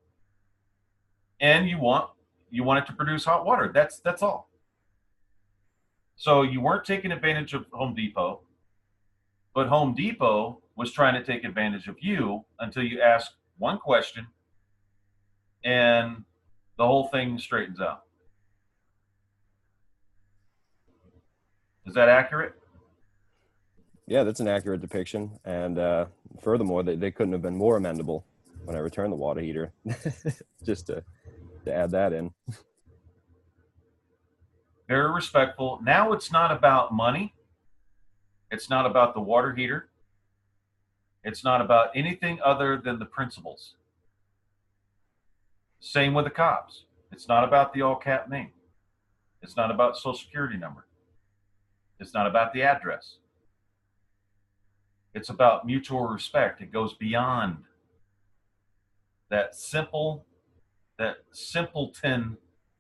and you want it to produce hot water. That's all. So you weren't taking advantage of Home Depot, but Home Depot was trying to take advantage of you until you asked one question and the whole thing straightens out. Is that accurate? Yeah, that's an accurate depiction. And furthermore, they couldn't have been more amendable when I returned the water heater. Just to add that in. Very respectful. Now it's not about money. It's not about the water heater. It's not about anything other than the principles. Same with the cops. It's not about the all-cap name. It's not about social security number. It's not about the address. It's about mutual respect. It goes beyond that simpleton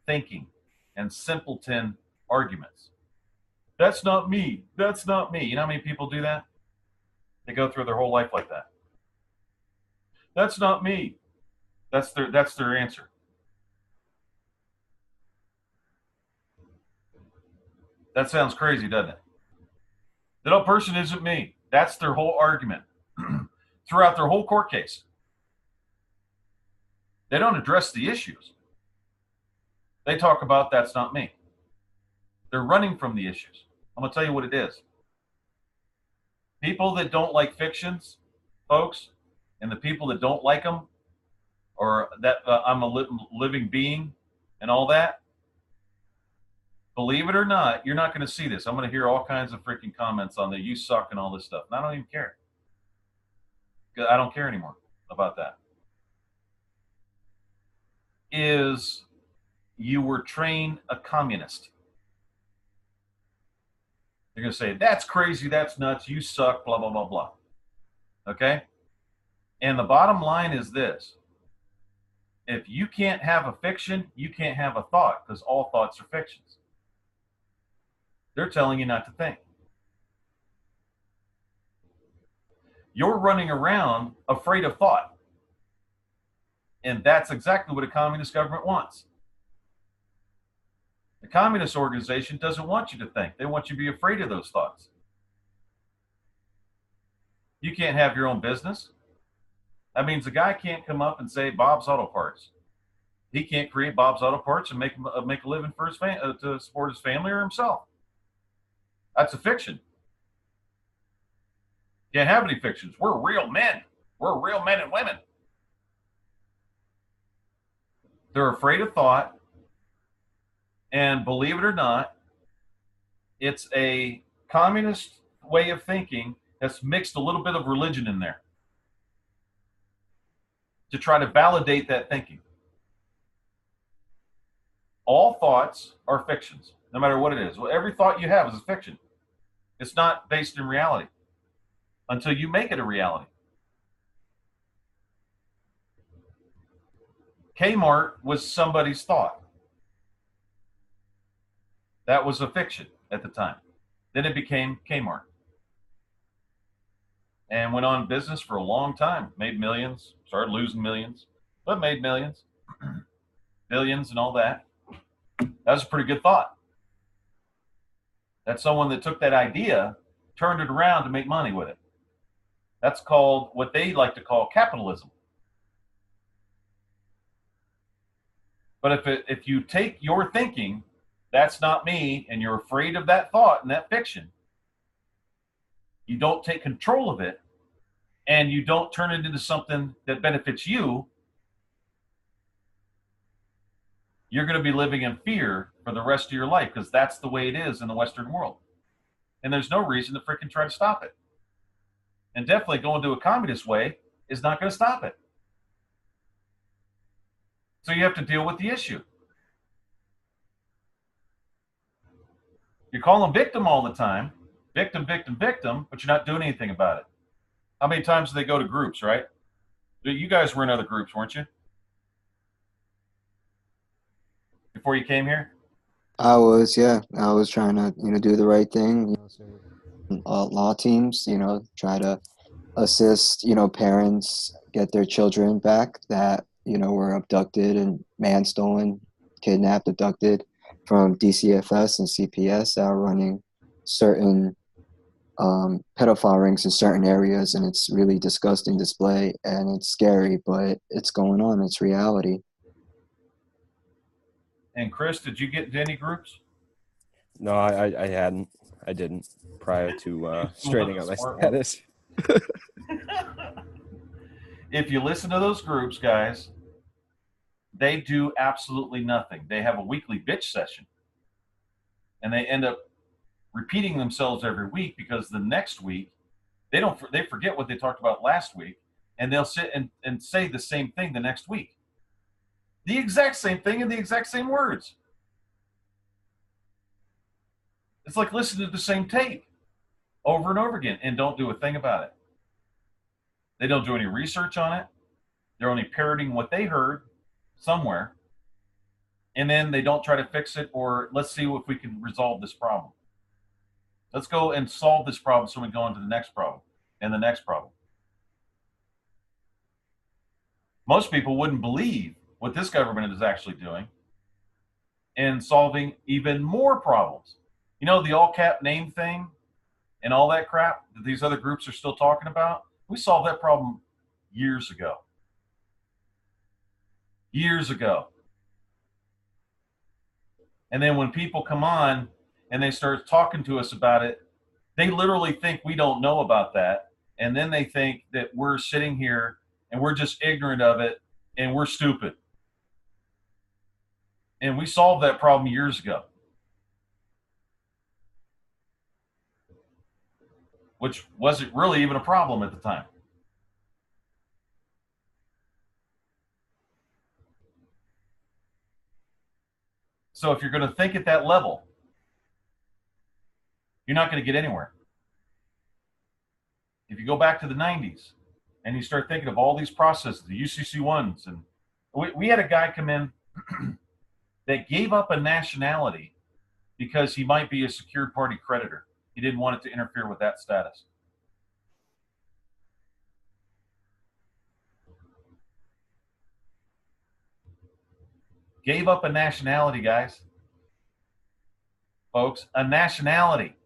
thinking and simpleton arguments. That's not me. That's not me. You know how many people do that? They go through their whole life like that. That's not me. That's their answer. That sounds crazy, doesn't it? That person isn't me. That's their whole argument throughout their whole court case. They don't address the issues. They talk about that's not me. They're running from the issues. I'm going to tell you what it is. People that don't like fictions, folks, and the people that don't like them, or that I'm a living being and all that, believe it or not, you're not going to see this. I'm going to hear all kinds of freaking comments on the you suck and all this stuff. And I don't even care. I don't care anymore about that. Is you were trained a communist. They're going to say, that's crazy, that's nuts, you suck, blah, blah, blah, blah. Okay? And the bottom line is this. If you can't have a fiction, you can't have a thought, because all thoughts are fictions. They're telling you not to think. You're running around afraid of thought. And that's exactly what a communist government wants. The communist organization doesn't want you to think. They want you to be afraid of those thoughts. You can't have your own business. That means a guy can't come up and say Bob's Auto Parts. He can't create Bob's Auto Parts and make a living for his to support his family or himself. That's a fiction. Can't have any fictions. We're real men. We're real men and women. They're afraid of thought. And believe it or not, it's a communist way of thinking that's mixed a little bit of religion in there to try to validate that thinking. All thoughts are fictions, no matter what it is. Well, every thought you have is a fiction. It's not based in reality until you make it a reality. Kmart was somebody's thought. That was a fiction at the time. Then it became Kmart and went on business for a long time. Made millions, started losing millions, but made millions, billions, and all that. That was a pretty good thought. That's someone that took that idea, turned it around to make money with it. That's called what they like to call capitalism. But if you take your thinking, that's not me, and you're afraid of that thought and that fiction, you don't take control of it, and you don't turn it into something that benefits you, you're going to be living in fear for the rest of your life, because that's the way it is in the Western world. And there's no reason to freaking try to stop it. And definitely going to a communist way is not going to stop it. So you have to deal with the issue. You're calling victim all the time, victim, victim, victim, but you're not doing anything about it. How many times do they go to groups, right? You guys were in other groups, weren't you? Before you came here? I was trying to, do the right thing. Law teams, try to assist, parents get their children back that, were abducted and man-stolen, kidnapped, abducted from DCFS and CPS that are running certain pedophile rings in certain areas, and it's really disgusting display, and it's scary, but it's going on. It's reality. And Chris, did you get into any groups? No, I hadn't. I didn't prior to straightening out my status. If you listen to those groups, guys, they do absolutely nothing. They have a weekly bitch session, and they end up repeating themselves every week, because the next week they forget what they talked about last week, and they'll sit and say the same thing the next week. The exact same thing in the exact same words. It's like listening to the same tape over and over again and don't do a thing about it. They don't do any research on it. They're only parroting what they heard somewhere. And then they don't try to fix it, or let's see if we can resolve this problem. Let's go and solve this problem so we go on to the next problem and the next problem. Most people wouldn't believe what this government is actually doing in solving even more problems. You know, the all cap name thing and all that crap that these other groups are still talking about? We solved that problem years ago. Years ago. And then when people come on and they start talking to us about it, they literally think we don't know about that. And then they think that we're sitting here and we're just ignorant of it and we're stupid. And we solved that problem years ago. Which wasn't really even a problem at the time. So if you're going to think at that level, you're not going to get anywhere. If you go back to the 90s and you start thinking of all these processes, the UCC1s, and we had a guy come in that gave up a nationality because he might be a secured party creditor. He didn't want it to interfere with that status. Gave up a nationality, guys. Folks, a nationality.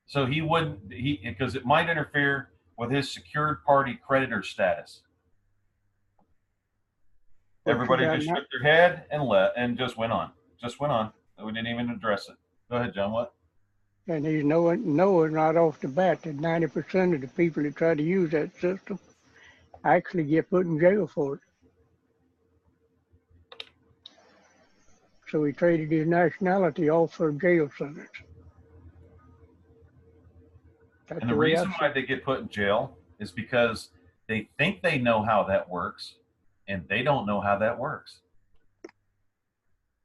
So he wouldn't, because it might interfere with his secured party creditor status. Everybody just shook their head and just went on. Just went on. We didn't even address it. Go ahead, John. What? And he's knowing right off the bat that 90% of the people that try to use that system actually get put in jail for it. So he traded his nationality off for a jail sentence. And the reason why they get put in jail is because they think they know how that works, and they don't know how that works.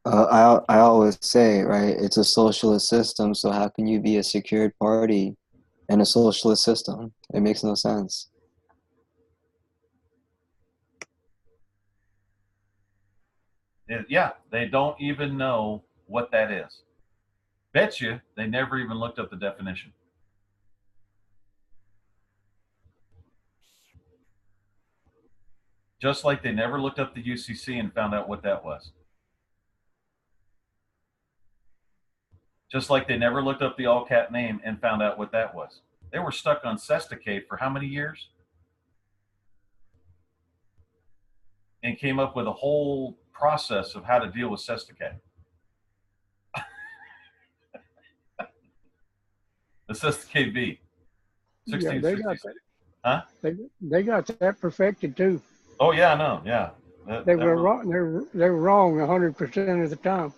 I always say, right, it's a socialist system, so how can you be a secured party in a socialist system? It makes no sense. Yeah, they don't even know what that is. Bet you they never even looked up the definition. Just like they never looked up the UCC and found out what that was. Just like they never looked up the all-cat name and found out what that was. They were stuck on Sesticate for how many years? And came up with a whole process of how to deal with Sesticate. The Sesticate V. Yeah, they got that. Huh? They got that perfected too. Oh yeah, I know. Yeah. They were wrong. They were wrong 100% of the time.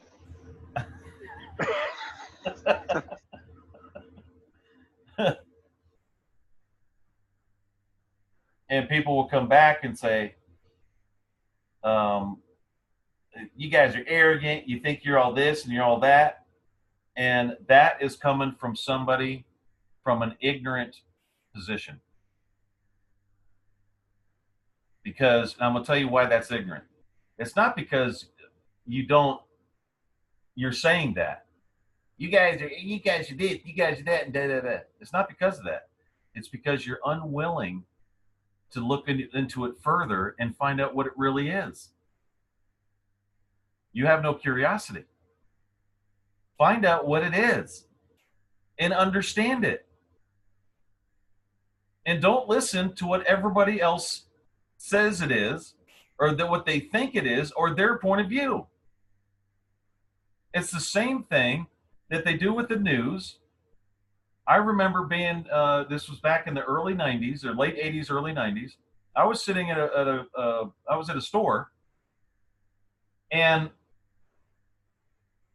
And people will come back and say, you guys are arrogant. You think you're all this and you're all that. And that is coming from somebody from an ignorant position. Because I'm going to tell you why that's ignorant. It's not because you're saying that. You guys are this, you guys are that, and da da da. It's not because of that. It's because you're unwilling to look into it further and find out what it really is. You have no curiosity. Find out what it is and understand it. And don't listen to what everybody else says it is, or what they think it is, or their point of view. It's the same thing that they do with the news. I remember being, this was back in the early 90s or late 80s, early 90s. I was sitting at I was at a store, and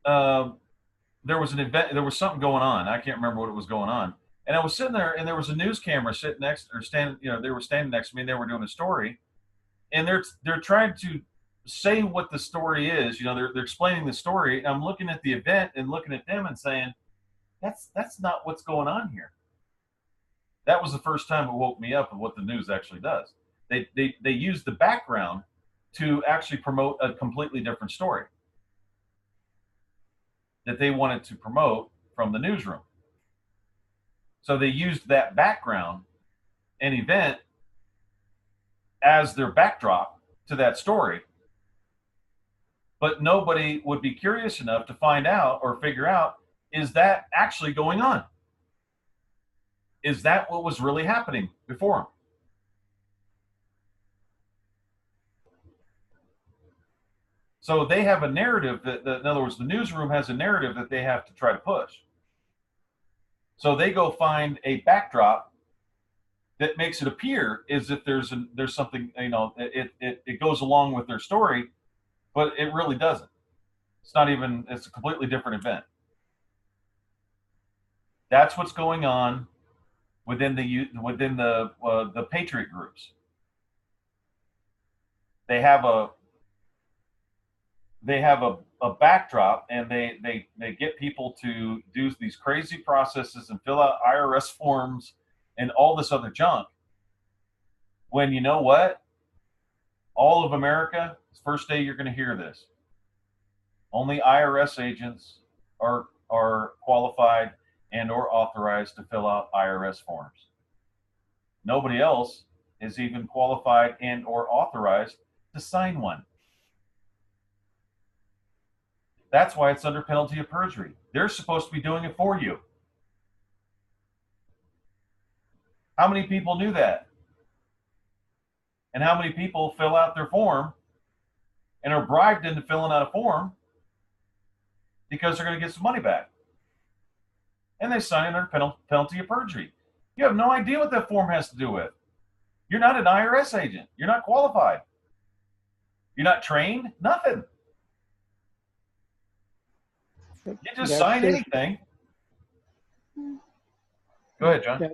there was an event, there was something going on. I can't remember what was going on. And I was sitting there, and there was a news camera sitting next, or standing, they were standing next to me, and they were doing a story, and they're trying to say what the story is. They're explaining the story. And I'm looking at the event and looking at them and saying, that's not what's going on here. That was the first time it woke me up of what the news actually does. They use the background to actually promote a completely different story that they wanted to promote from the newsroom. So they used that background and event as their backdrop to that story. But nobody would be curious enough to find out or figure out, is that actually going on? Is that what was really happening before them? So they have a narrative that, in other words, the newsroom has a narrative that they have to try to push. So they go find a backdrop that makes it appear as if there's something, it goes along with their story, but it really doesn't. It's a completely different event. That's what's going on within the patriot groups. They have a backdrop, and they get people to do these crazy processes and fill out IRS forms and all this other junk. When you know what? All of America, first day you're going to hear this. Only IRS agents are qualified and or authorized to fill out IRS forms. Nobody else is even qualified and or authorized to sign one. That's why it's under penalty of perjury. They're supposed to be doing it for you. How many people knew that? And how many people fill out their form and are bribed into filling out a form because they're going to get some money back? And they sign under penalty of perjury. You have no idea what that form has to do with. You're not an IRS agent. You're not qualified. You're not trained. Nothing. You just sign anything. Go ahead, John.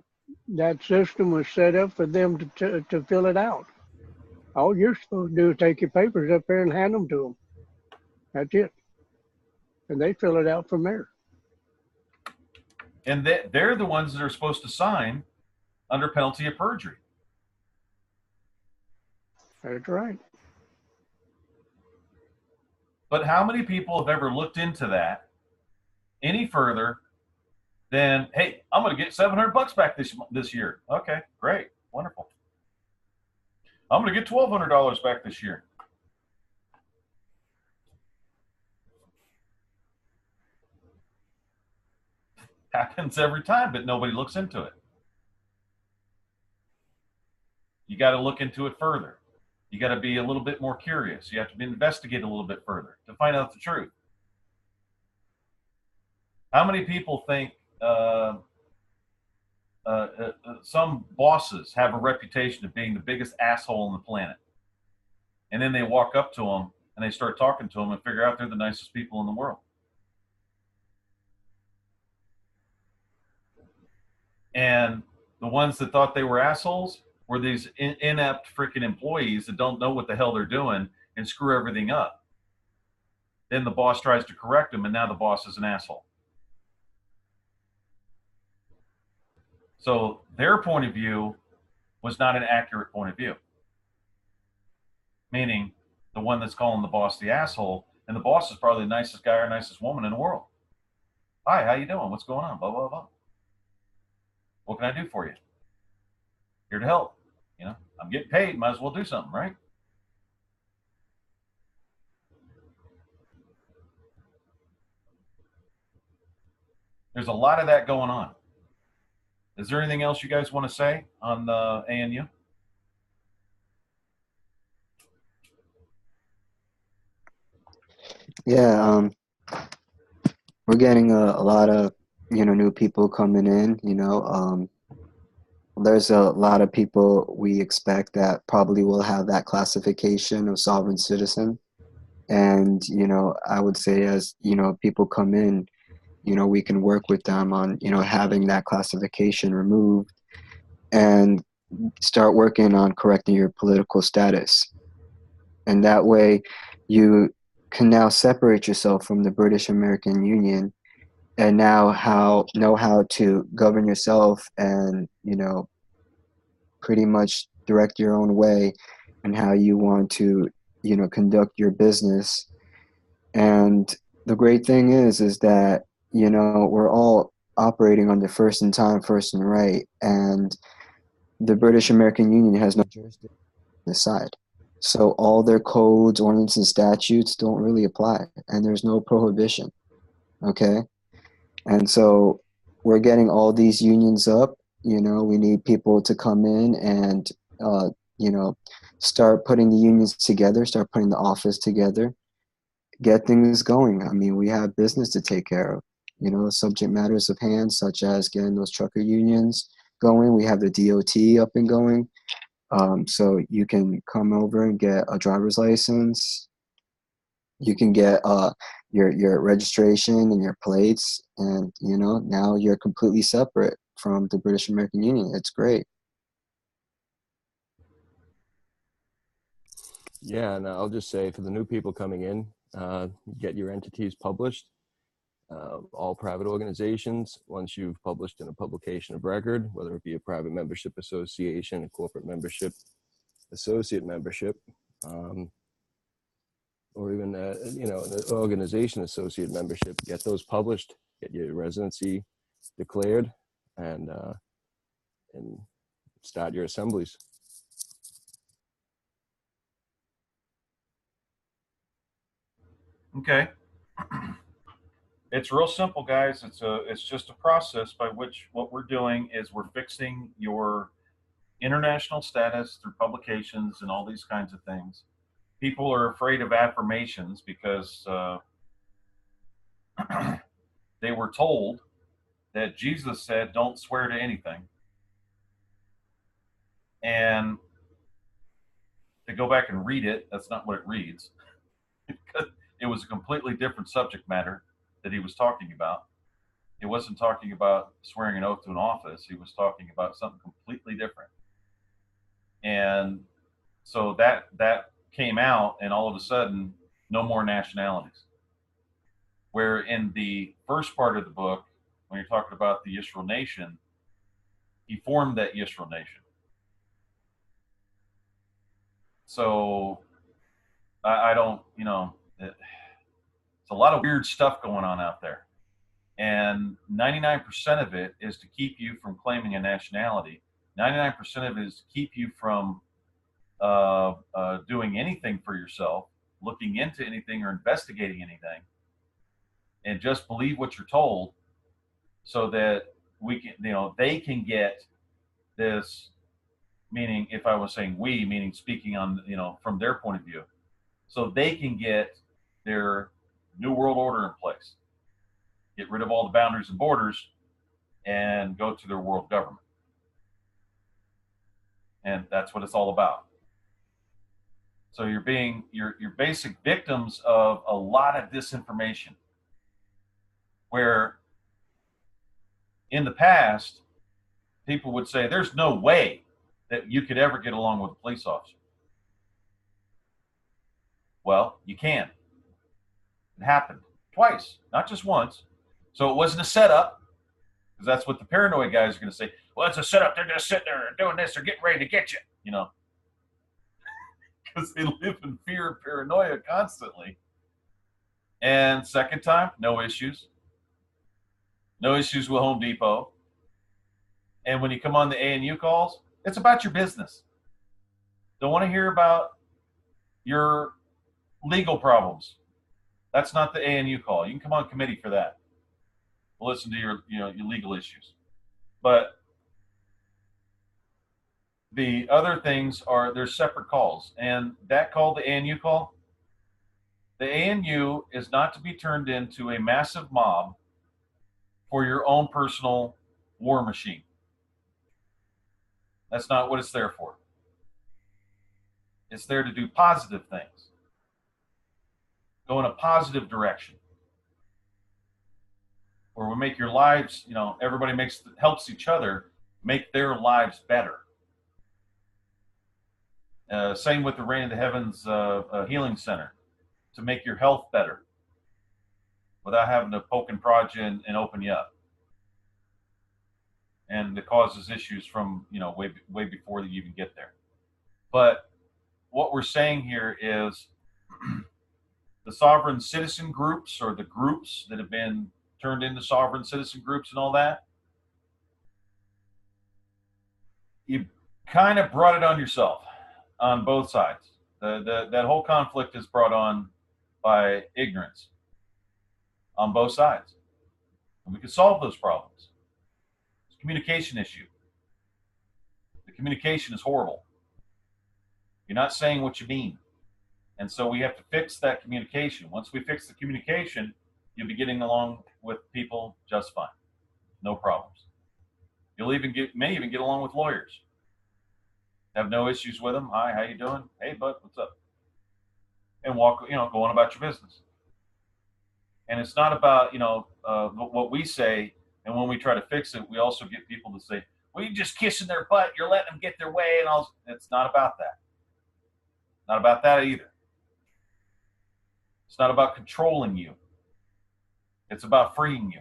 That system was set up for them to fill it out. All you're supposed to do is take your papers up there and hand them to them. That's it. And they fill it out from there. And they're the ones that are supposed to sign under penalty of perjury. That's right. But how many people have ever looked into that any further than, hey, I'm going to get $700 back this year. Okay, great, wonderful. I'm going to get $1,200 back this year. Happens every time, but nobody looks into it. You got to look into it further. You got to be a little bit more curious. You have to investigate a little bit further to find out the truth. How many people think some bosses have a reputation of being the biggest asshole on the planet? And then they walk up to them and they start talking to them and figure out they're the nicest people in the world. And the ones that thought they were assholes were these inept freaking employees that don't know what the hell they're doing and screw everything up. Then the boss tries to correct them, and now the boss is an asshole. So their point of view was not an accurate point of view. Meaning the one that's calling the boss the asshole, and the boss is probably the nicest guy or nicest woman in the world. Hi, how you doing? What's going on? Blah, blah, blah. What can I do for you? Here to help. You know, I'm getting paid. Might as well do something, right? There's a lot of that going on. Is there anything else you guys want to say on the ANU? Yeah, we're getting a lot of, new people coming in, there's a lot of people we expect that probably will have that classification of sovereign citizen. And, I would say as, people come in, we can work with them on, having that classification removed and start working on correcting your political status. And that way you can now separate yourself from the British American Union and now know how to govern yourself and, pretty much direct your own way and how you want to, conduct your business. And the great thing is that, we're all operating under first in time, first in right. And the British American Union has no jurisdiction on this side. So all their codes, ordinances, and statutes don't really apply, and there's no prohibition. Okay? And so we're getting all these unions up. We need people to come in and, start putting the unions together, start putting the office together, get things going. I mean, we have business to take care of, subject matters of hand, such as getting those trucker unions going. We have the DOT up and going. So you can come over and get a driver's license. You can get your registration and your plates, and now you're completely separate from the British American Union. It's great. Yeah, and I'll just say for the new people coming in, get your entities published. All private organizations, once you've published in a publication of record, whether it be a private membership association, a corporate membership, associate membership, or even an organization associate membership, get those published, get your residency declared, and start your assemblies. Okay. It's real simple, guys. It's just a process by which what we're doing is we're fixing your international status through publications and all these kinds of things. People are afraid of affirmations because they were told that Jesus said, "Don't swear to anything." And to go back and read it, that's not what it reads. It was a completely different subject matter that he was talking about. He wasn't talking about swearing an oath to an office. He was talking about something completely different. And so that came out, and all of a sudden, no more nationalities. Where in the first part of the book, when you're talking about the Yisrael nation, he formed that Yisrael nation. So I don't, a lot of weird stuff going on out there. And 99% of it is to keep you from claiming a nationality. 99% of it is to keep you from doing anything for yourself, looking into anything or investigating anything, and just believe what you're told, so that we can, they can get this. Meaning, if I was saying we, meaning speaking on, from their point of view, so they can get their new world order in place, get rid of all the boundaries and borders, and go to their world government. And that's what it's all about. So you're basic victims of a lot of disinformation, where in the past, people would say, there's no way that you could ever get along with a police officer. Well, you can. It happened twice, not just once. So it wasn't a setup, because that's what the paranoid guys are going to say. Well, it's a setup. They're just sitting there doing this. They're getting ready to get you, because they live in fear and paranoia constantly. And second time, no issues. No issues with Home Depot. And when you come on the ANU calls, it's about your business. Don't want to hear about your legal problems. That's not the ANU call. You can come on committee for that. We'll listen to your legal issues. But the other things there's separate calls. And that call, the ANU call, the ANU is not to be turned into a massive mob for your own personal war machine. That's not what it's there for. It's there to do positive things. Go in a positive direction. Where we make your lives, everybody helps each other make their lives better. Same with the Rain of the Heavens Healing Center, to make your health better without having to poke and prod you and open you up. And it causes issues from, way before you even get there. But what we're saying here is the sovereign citizen groups, or the groups that have been turned into sovereign citizen groups and all that, you kind of brought it on yourself on both sides. That whole conflict is brought on by ignorance on both sides. And we can solve those problems. It's a communication issue. The communication is horrible. You're not saying what you mean. And so we have to fix that communication. Once we fix the communication, you'll be getting along with people just fine. No problems. You'll may even get along with lawyers. Have no issues with them. Hi, how you doing? Hey, bud, what's up? And go on about your business. And it's not about, what we say, and when we try to fix it, we also get people to say, well, you're just kissing their butt, you're letting them get their way, and all. It's not about that. Not about that either. It's not about controlling you. It's about freeing you.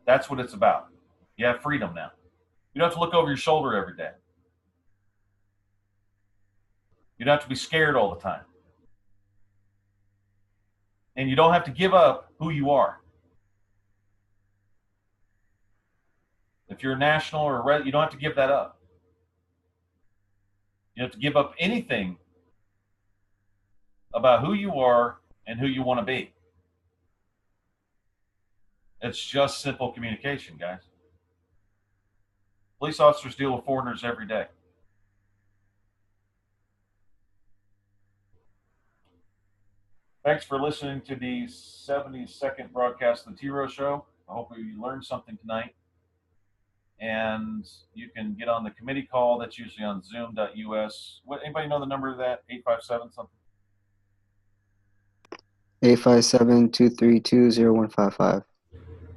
That's what it's about. You have freedom now. You don't have to look over your shoulder every day. You don't have to be scared all the time. And you don't have to give up who you are. If you're a national or a red, you don't have to give that up. You don't have to give up anything about who you are and who you want to be. It's just simple communication, guys. Police officers deal with foreigners every day. Thanks for listening to the 72nd broadcast of the T-ROH Show. I hope you learned something tonight. And you can get on the committee call. That's usually on zoom.us. Anybody know the number of that? 857 something? 857-232-0155.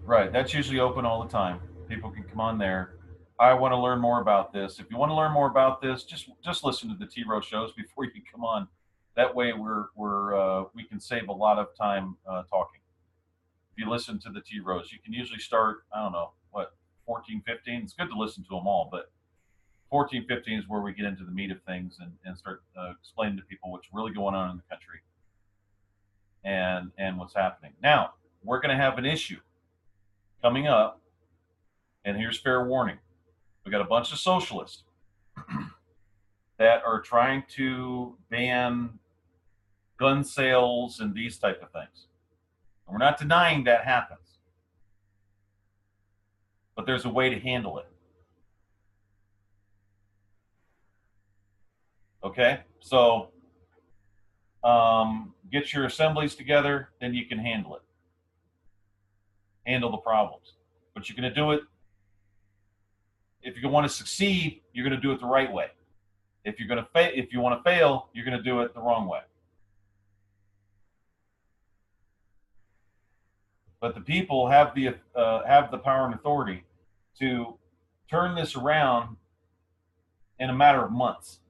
Right. That's usually open all the time. People can come on there. I want to learn more about this. If you want to learn more about this, just listen to the T-ROH shows before you come on. That way we can save a lot of time talking. If you listen to the T-ROHs, you can usually start, 14, 15. It's good to listen to them all, but 14, 15 is where we get into the meat of things and start explaining to people what's really going on in the country and what's happening. Now, we're going to have an issue coming up, and here's fair warning. We got a bunch of socialists that are trying to ban gun sales and these type of things. And we're not denying that happens, but there's a way to handle it. Okay, so get your assemblies together, then you can handle it. Handle the problems, but you're going to do it. If you want to succeed, you're going to do it the right way. If you're going to if you want to fail, you're going to do it the wrong way. But the people have the power and authority to turn this around in a matter of months.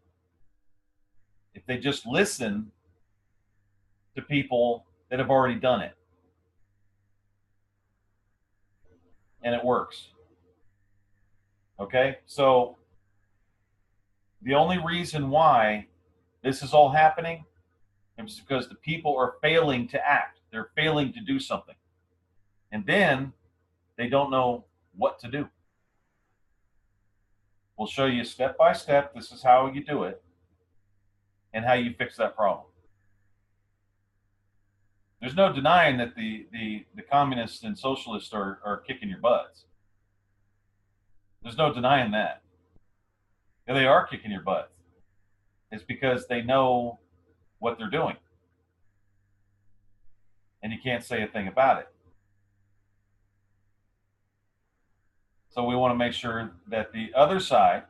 If they just listen to people that have already done it. And it works. Okay? So the only reason why this is all happening is because the people are failing to act. They're failing to do something. And then they don't know what to do. We'll show you step by step. This is how you do it and how you fix that problem. There's no denying that the communists and socialists are kicking your butts. There's no denying that. And they are kicking your butts. It's because they know what they're doing. And you can't say a thing about it. So we want to make sure that the other side,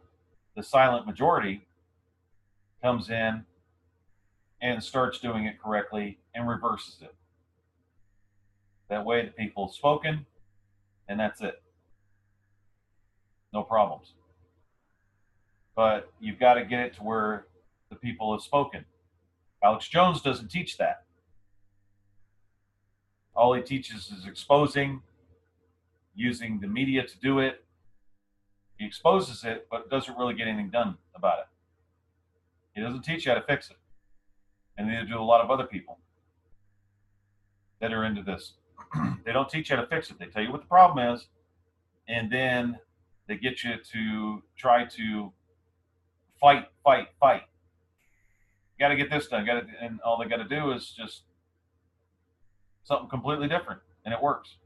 the silent majority, comes in and starts doing it correctly and reverses it. That way the people have spoken, and that's it. No problems. But you've got to get it to where the people have spoken. Alex Jones doesn't teach that. All he teaches is exposing, using the media to do it. He exposes it, but doesn't really get anything done about it. He doesn't teach you how to fix it. And neither do a lot of other people that are into this. They don't teach you how to fix it. They tell you what the problem is, and then they get you to try to fight. You got to get this done. And all they got to do is just something completely different, and it works.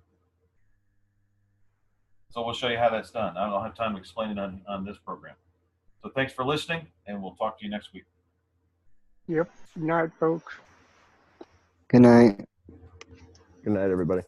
So we'll show you how that's done. I don't have time to explain it on this program. So thanks for listening, and we'll talk to you next week. Yep. Good night, folks. Good night. Good night, everybody.